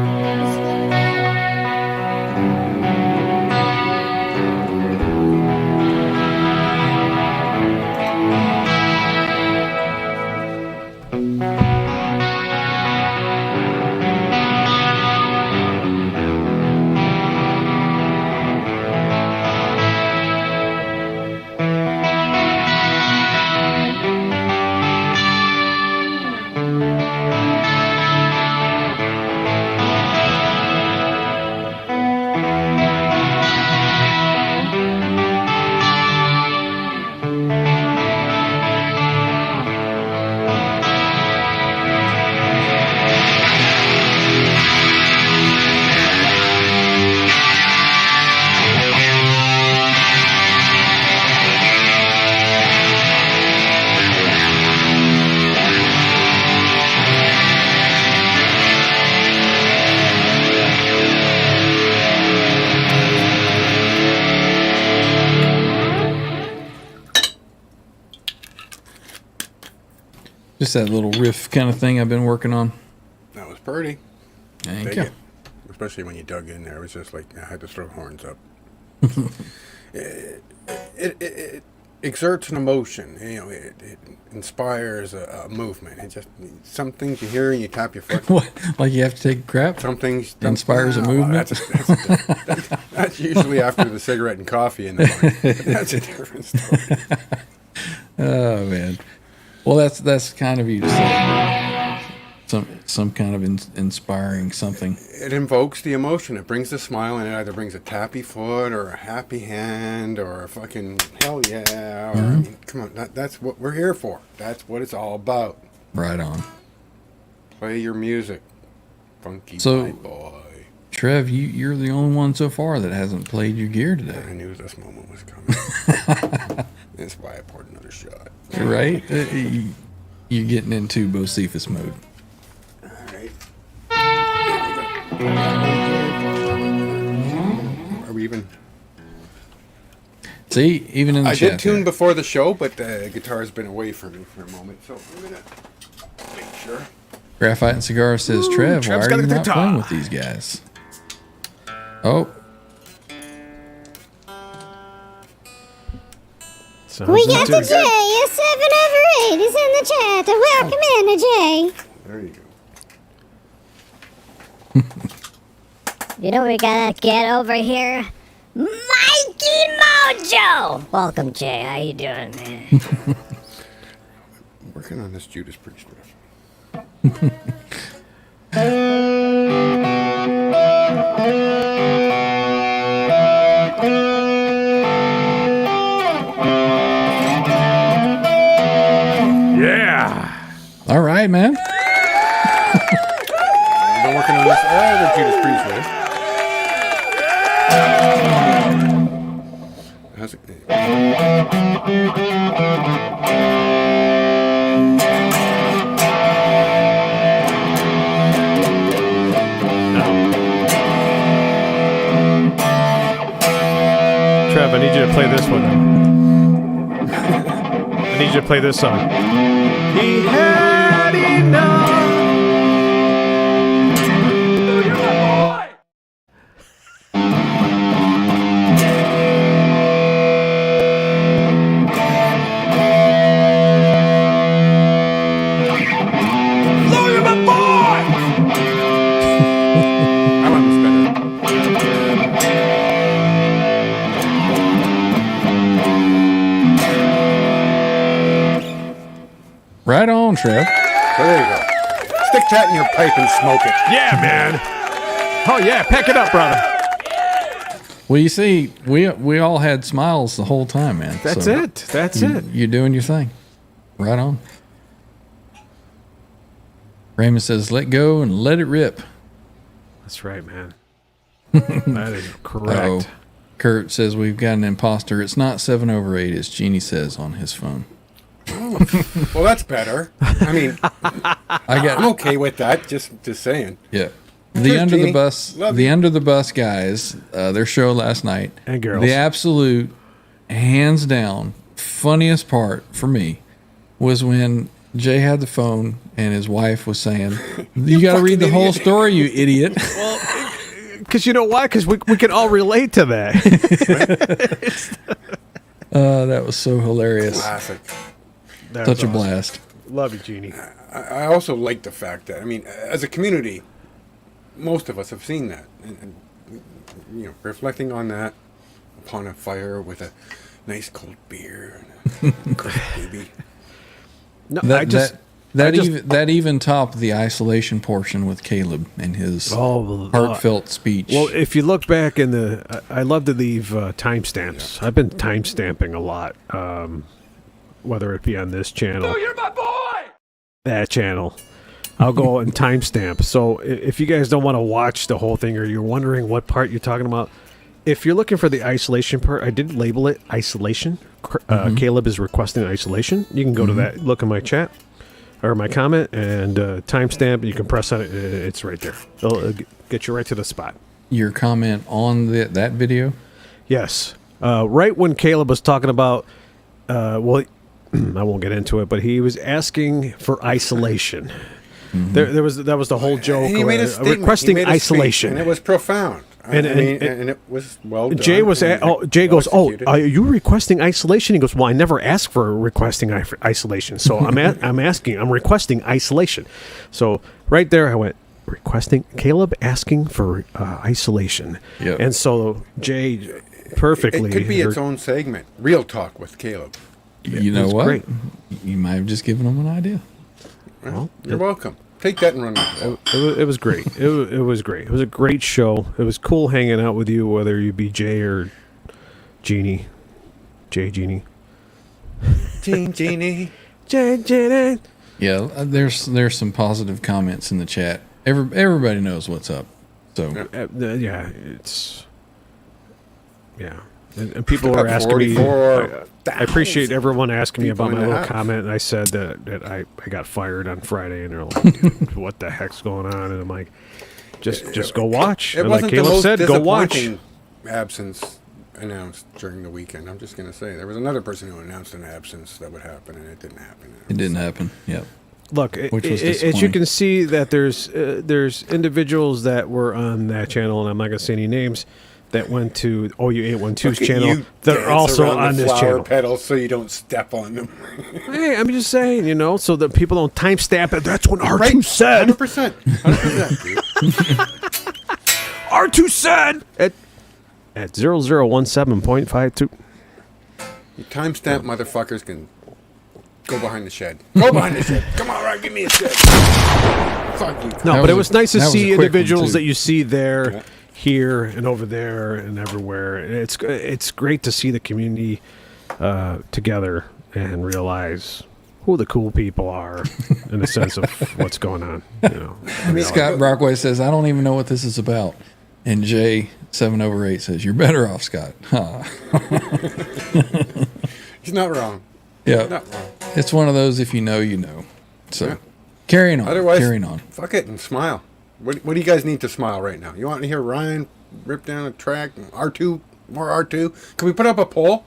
Just that little riff kind of thing I've been working on. That was pretty. Thank Dig you. it. Especially when you dug in there. It was just like I had to throw horns up. it exerts an emotion. It inspires a movement. It just some things you hear and you tap your foot. What? Like you have to take a crap? Some things Inspires a movement? That's usually after the cigarette and coffee in the morning. That's a different story. Oh man. Well, that's kind of you to say. Some kind of inspiring something. It invokes the emotion. It brings the smile, and it either brings a tappy foot or a happy hand or a fucking hell yeah. Or, I mean, come on, that's what we're here for. That's what it's all about. Right on. Play your music, funky So- white boy. Trev, you're the only one so far that hasn't played your gear today. I knew this moment was coming. That's why I poured another shot. Right? You're getting into Bocephus mode. All right. Are we even? See, even in the I chat did tune there. before the show, but the guitar's been away from me for a moment, so I'm gonna make sure. Graphite and Cigar says, Trev, why Trev's are got you a not guitar. playing with these guys? Oh, Sounds We got the like J, a 7/8 is in the chat. Welcome in, Jay. There you go. You know what we gotta get over here? Mikey Mojo! Welcome, Jay. How you doing, man? Working on this Judas Priest riff. Yeah. all right, man. I've been working on this other Judas Priest riff. How's it? Trev, I need you to play this one. I need you to play this song. He had enough. Oh, you're my boy! Oh, you're my boy! I like this better. Right on, Trev. So there you go. Stick that in your pipe and smoke it. Yeah, man. Oh, yeah. Pack it up, brother. Well, you see, we all had smiles the whole time, man. That's So it. That's it. You're doing your thing. Right on. Raymond says, let go and let it rip. That's right, man. That is correct. Oh, Kurt says, we've got an imposter. It's not 7/8, as Jeannie says on his phone. Well, that's better. I mean, I'm okay with that. Just saying. Yeah. The Cheers, under the Jeannie. bus, Love the you. under the bus guys, their show last night, And girls. The absolute, hands down, funniest part for me was when Jay had the phone and his wife was saying, "You got to read the fucking whole idiot." story, you idiot." Because you know why? Because we can all relate to that. That was so hilarious. Classic. That's Such a awesome. blast. Love you, Jeannie. I also like the fact that, I mean, as a community, most of us have seen that. And reflecting on that upon a fire with a nice cold beer and a crisp baby. No, That even topped the isolation portion with Caleb and his heartfelt speech. Well, if you look back in I love to leave timestamps. I've been timestamping a lot, whether it be on this channel, Oh, you're my boy! that channel. I'll go and timestamp. So if you guys don't want to watch the whole thing or you're wondering what part you're talking about, if you're looking for the isolation part, I did label it isolation. Caleb is requesting isolation. You can go to that, look in my chat or my comment, and timestamp. You can press on it. It's right there. It'll get you right to the spot. Your comment on that video? Yes. Right when Caleb was talking about, I won't get into it, but he was asking for isolation. That was the whole joke. And he made a statement. Requesting He made a speech, isolation, and it was profound. And it was well done. Jay was Jay goes, executed. are you requesting isolation? He goes, well, I never asked for requesting isolation, so I'm requesting isolation. So right there, I went requesting Caleb asking for isolation, Yep. and so Jay perfectly. It could be its own segment. Real talk with Caleb. You know was what? great. You might have just given them an idea. Well, you're welcome. Take that and run with it. It was great. It was great. It was a great show. It was cool hanging out with you, whether you be Jay or Jeannie. Jay Jeannie. Jeannie. Jay Jeannie. Yeah, there's some positive comments in the chat. Everybody knows what's up. So Yeah, it's and people are asking me. I appreciate everyone asking me about people my in the little house. comment, and I said that I got fired on Friday, and they're like, "Dude, what the heck's going on?" And I'm like, just go watch. It And like wasn't the Caleb most said, go watch. disappointing absence announced during the weekend. I'm just going to say there was another person who announced an absence that would happen, and it didn't happen. it didn't happen. Yep. Look, Which was as you disappointing. can see, that there's individuals that were on that channel, and I'm not going to say any names, that went to OU812's Look at channel you that are dance also around on the this flower channel. petals so you don't step on them. Hey, I'm just saying, so that people don't timestamp it. That's what R2 said. 100%. 100%, dude. R2 said at 0017.52. You timestamp motherfuckers can go behind the shed. Go behind the shed. Come on, right, give me a shed. Fuck you. No, That but it was was nice to that was a see quick one, individuals too. that you see there, Yeah. here, and over there, and everywhere. It's great to see the community together and realize who the cool people are in the sense of what's going on. Scott Brockway says, I don't even know what this is about. And Jay7/8 says, you're better off, Scott. Huh. He's not wrong. Yeah. Not wrong. It's one of those, if you know, you know. So Yeah. carrying on. Otherwise, Carrying on. fuck it and smile. What do you guys need to smile right now? You want to hear Ryan rip down a track? R2, more R2? Can we put up a poll?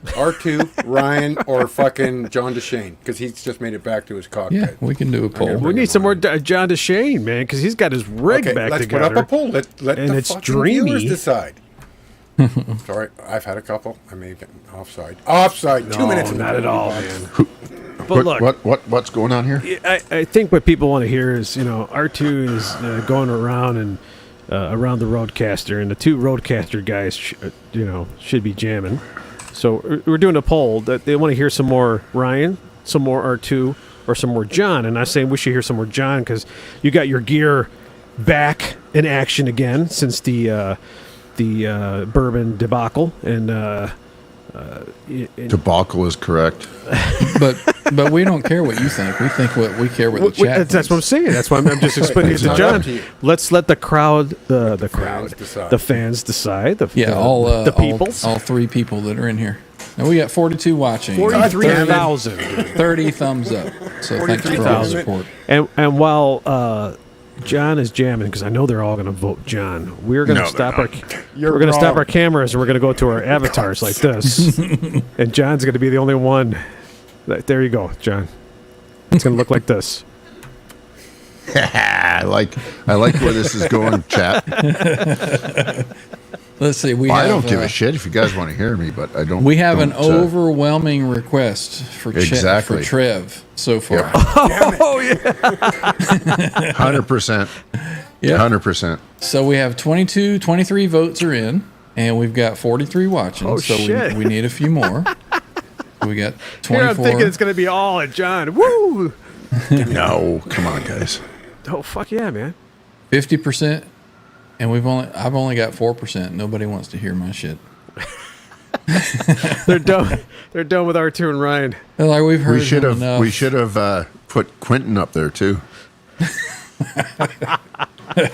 R2, Ryan, or fucking John DeShane? Because he's just made it back to his cockpit. Yeah, we can do a poll. We need some more John DeShane, man, because he's got his rig Okay, back let's together. put up a poll. Let And the it's fucking dreamy. viewers decide. Sorry, I've had a couple. I may have been offside. Offside. 2 minutes. No, in the not at all, box. man. But look, What's going on here? I think what people want to hear is, R2 is going around and around the Roadcaster, and the two Roadcaster guys, should be jamming. So we're doing a poll that they want to hear some more Ryan, some more R2, or some more John. And I'm saying we should hear some more John because you got your gear back in action again since the bourbon debacle, and Debacle is correct. But we don't care what you think. We care what the chat that's what I'm thinks. saying. That's why I'm just explaining it It's to not John. up to you. Let's let the crowd, the fans decide. the fans decide. The Yeah, peoples. all three people that are in here. And we got 42 watching. 43,000. 30 thumbs up. So thanks for all the 43,000. support. And while John is jamming, because I know they're all going to vote John, we're going to stop our cameras and we're going to go to our avatars like this, and John's going to be the only one. There you go, John. It's going to look like this. I like where this is going, chat. Let's see. I don't give a shit if you guys want to hear me, but I don't. We have an don't, overwhelming request for Exactly. for Trev so far. Yeah. Oh yeah. 100%. Yeah. 100%. So we have 23 votes are in, and we've got 43 watching. Oh, so shit. we need a few more. We got Here I'm 24. thinking it's going to be all at John. Woo! No, come on, guys. Oh fuck yeah, man. 50%, and I've only got 4%. Nobody wants to hear my shit. They're done. They're done with R2 and Ryan. They're like, we've heard him enough. We should have put Quentin up there too.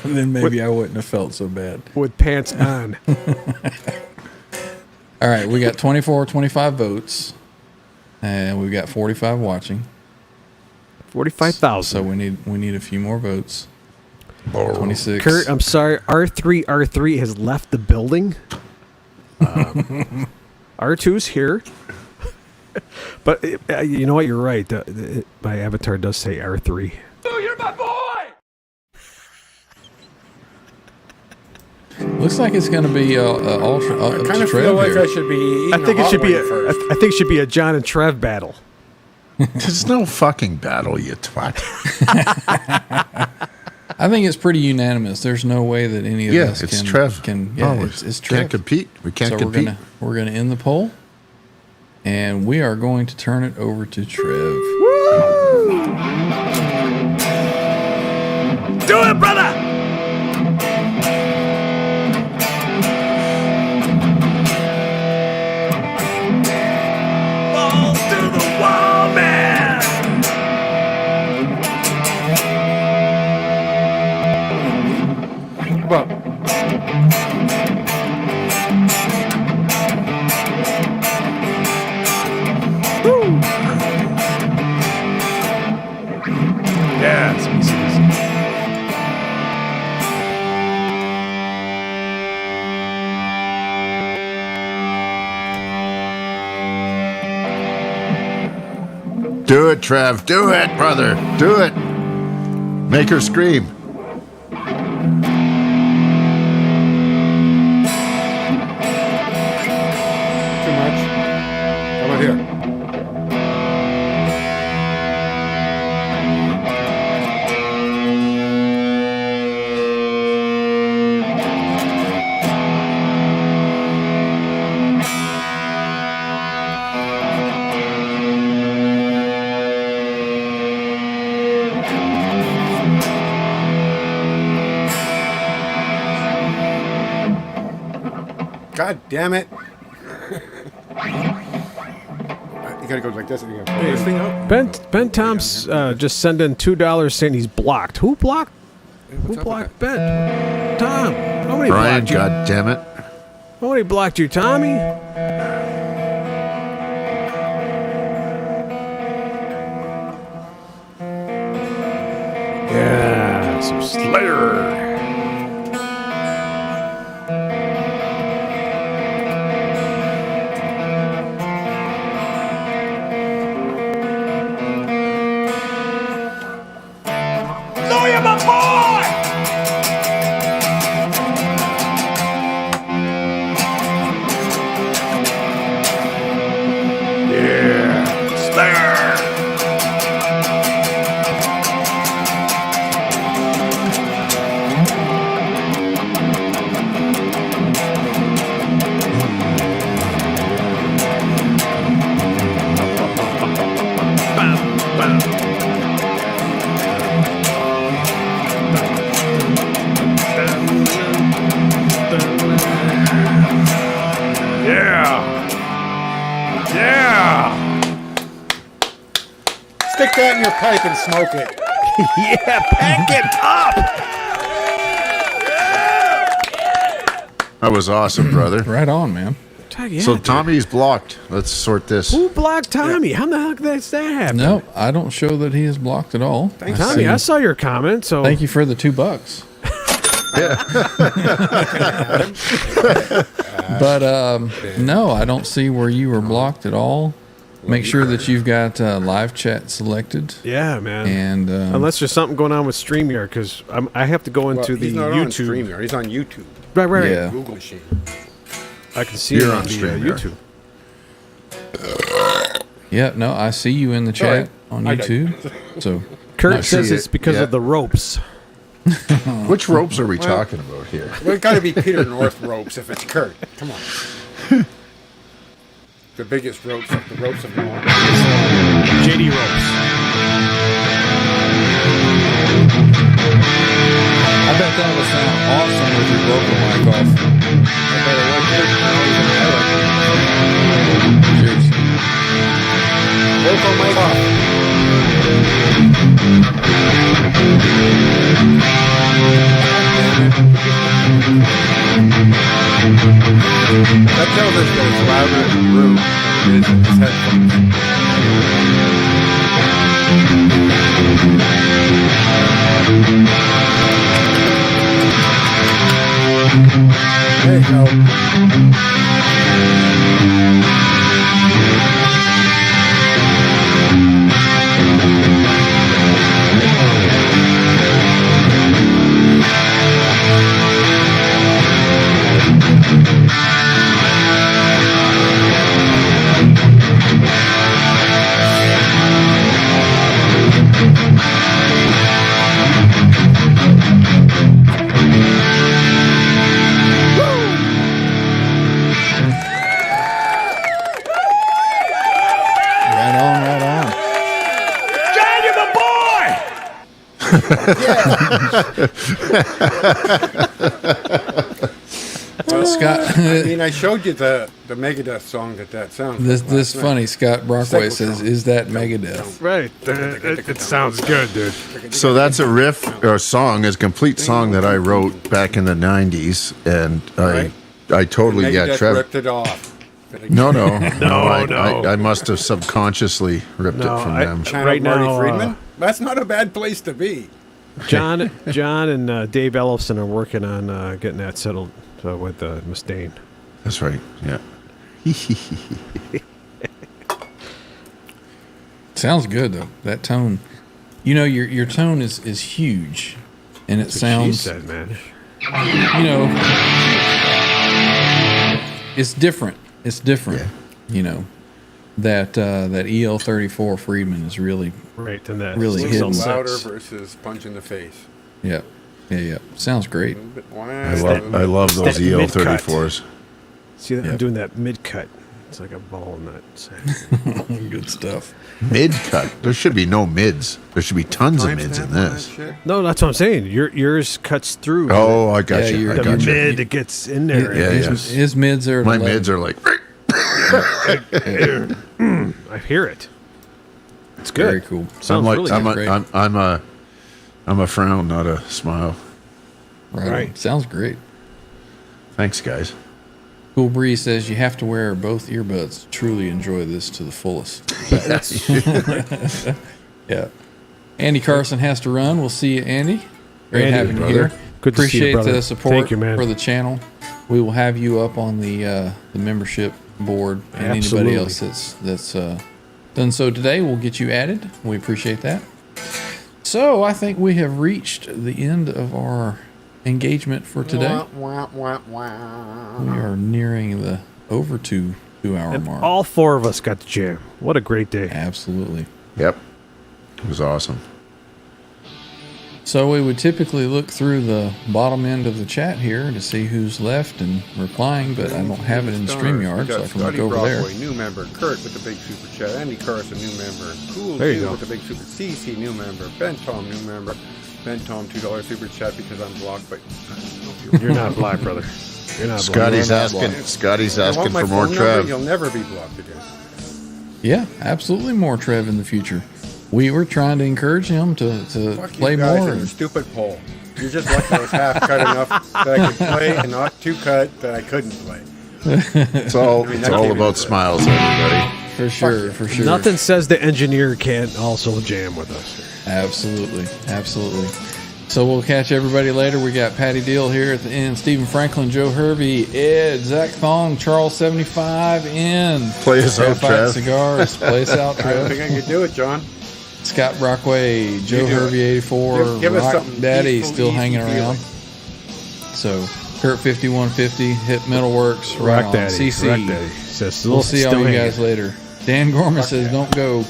Then maybe I wouldn't have felt so bad. With pants on. All right, we got 25 votes, and we've got 45 watching. 45,000. So we need a few more votes. 26. Kurt, I'm sorry. R3 has left the building. R2's here. But you know what? You're right. My avatar does say R3. Oh, you're my boy! Looks like it's going to be ultra. I kind of feel like here. I should be eating I think a it should hot be one first. I think it should be a John and Trev battle. There's no fucking battle, you twat. I think it's pretty unanimous. There's no way that any of us it's can. Trev. Yeah, Oh, it's Trev. Can't compete. We can't So compete. we're gonna end the poll, and we are going to turn it over to Trev. Do it, brother! Balls to the wall, man! Yeah, it's easy. Do it, Trev. Do it, brother. Do it. Make her scream. Too much. How about here? God damn it. You gotta go like this and you gotta pull this thing out. Ben Tom's just sent in $2 saying he's blocked. Who blocked? Who up with blocked Ben? Tom. Nobody Brian, blocked you. God damn it. Nobody blocked you, Tommy. Yeah, some Slayer. No, you're my boy! Yeah, Slayer. Yeah. Yeah. Stick that in your pipe and smoke it. Yeah, pack it up. That was awesome, brother. Right on, man. Yeah, So dude. Tommy's blocked. Let's sort this. Who blocked Tommy? How the heck does that happen? No, I don't show that he is blocked at all. Thanks, Tommy, I saw your comment. So Thank you for the $2. But no, I don't see where you were blocked at all. Make sure that you've got live chat selected. yeah, man. And Unless there's something going on with StreamYard, because I have to go into Well, the he's not on YouTube. StreamYard. He's on YouTube. Right. Yeah. Google machine. I can see You're it on on the StreamYard. YouTube. yeah, no, I see you in the chat on I YouTube. So Kurt Not says see it's it because yet. of the ropes. Which ropes are we talking about here? Well, it's got to be Peter North ropes if it's Kurt. Come on. The biggest ropes, the ropes of them all. JD ropes. I bet that would sound awesome with your vocal mic off. Cheers. Vocal mic off. That tells us that it's louder in the room than it is in his headphones. There you go. Well, Scott, I mean, I showed you the Megadeth song that sounds. this like funny. Scott Brockway Cyclotron. says, "Is that Megadeth?" Right. It sounds good, dude. So that's a riff or song, a complete song that I wrote back in the '90s, and I totally Megadeth Trev. ripped it off. No, No. I must have subconsciously ripped No, it from I- them. Kind Right of Marty now, Friedman. That's not a bad place to be. John and Dave Ellefson are working on getting that settled with Mustaine. That's right. Yeah. Sounds good though. That tone, you know, your tone is huge, and it She sounds, said, man. you know, it's different. It's different. Yeah. You know, that EL34 Friedman is really, Right. And that Really A hidden. little louder versus punch in the face. yeah. Sounds great. A little bit I love those that mid-cut. EL34s. See that? Yep. I'm doing that mid cut. It's like a ball nut. Good stuff. Mid cut. There should be no mids. There should be tons of mids in this. No, that's what I'm saying. Yours cuts through. Oh, I got Yeah, you. I the got you. mid it gets in there. Yeah, His mids are at My 11. mids are like. I hear it. It's good. Very cool. Sounds really good. great. I'm a frown, not a smile. Right. Sounds great. Thanks, guys. Cool Breeze says you have to wear both earbuds to truly enjoy this to the fullest. Yeah. Andy Carson has to run. We'll see you, Andy. Great Andy, having you brother. here. Good to see you, Appreciate brother. the support Thank you, man. for the channel. We will have you up on the membership board, and Absolutely. anybody else that's done so today, we'll get you added. We appreciate that. So I think we have reached the end of our engagement for today. We are nearing the over 2 hour And mark. all four of us got to jam. What a great day. Absolutely. Yep. It was awesome. So we would typically look through the bottom end of the chat here to see who's left and replying, but I don't have it in StreamYard, so I can look over there. New member. Kurt with the big super chat. Andy Carson, new member. Cool There you Q go. with the big super. CC, new member. Ben Tom, new member. Ben Tom, $2 super chat because I'm blocked. But You're not black, brother. You're not Scotty's black. asking. Scotty's you want asking my for more phone number, Trev. you'll never be blocked again. Yeah, absolutely more Trev in the future. We were trying to encourage him to Fuck play you guys more. and your stupid poll. You're just lucky I was half cut enough that I could play and not too cut that I couldn't play. It's all. I mean, It's that all gave me about the- smiles, everybody. For sure, for sure. Nothing says the engineer can't also jam with us. Absolutely, absolutely. So we'll catch everybody later. We got Patty Deal here at the end. Stephen Franklin, Joe Hervey, Ed, Zach Thong, Charles 75 in. Play us out, Graphite Trev. Cigars. Play us out, I don't think Trev. I could do it, John. Scott Brockway, Joe You do Hervey it. 84, Give us Rock something Daddy peaceful, still easy hanging feeling. around. So Kurt 5150, Hit Metalworks, right Rock on. Daddy. CC. Rock Daddy. Says, We'll see all still you hanging. guys later. Dan Gorman says, "Don't go."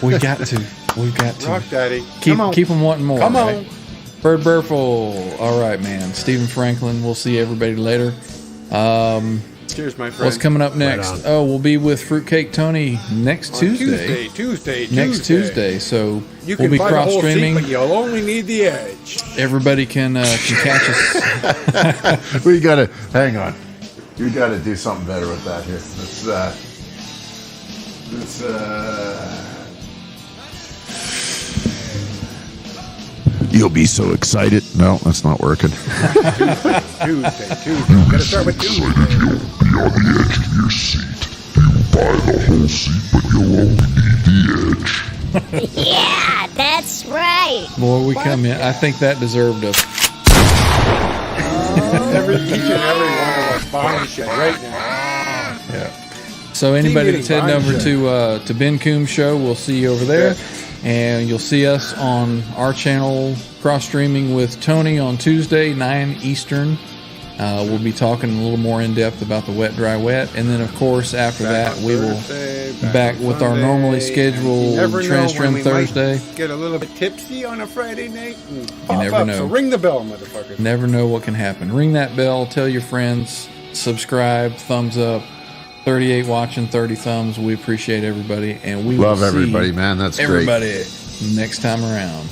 We got to. We've got to. Rock Daddy. Keep Come on. them wanting more. Come right? on. Bird Burful. All right, man. Stephen Franklin. We'll see everybody later. Cheers, my friend. What's coming up next? on. Oh, we'll be with Fruitcake Tony next On Tuesday. Tuesday. Next Tuesday. So You we'll can be buy the cross whole seat, streaming. but you'll only need the edge. Everybody can catch us. We gotta hang on. We gotta do something better with that here. You'll be so excited. No, that's not working. Tuesday. Gotta start with Tuesday. Be on the edge of your seat. You buy the whole seat, but you'll only need the edge. Yeah, that's right. Boy, we come in. I think that deserved a. Each and every one of us buying shit right now. Yeah. So anybody that's heading over to Ben Coombs show, we'll see you over there, and you'll see us on our channel cross streaming with Tony on Tuesday 9 Eastern. We'll be talking a little more in depth about the wet, dry, wet, and then of course after that we will back with our normally scheduled Transstream Thursday. Get a little bit tipsy on a Friday night and pop never up. know. So ring the bell, motherfucker. Never know what can happen. Ring that bell. Tell your friends. Subscribe. Thumbs up. 38 watching. 30 thumbs. We appreciate everybody, and we Love will see everybody, man. That's great. everybody next time around.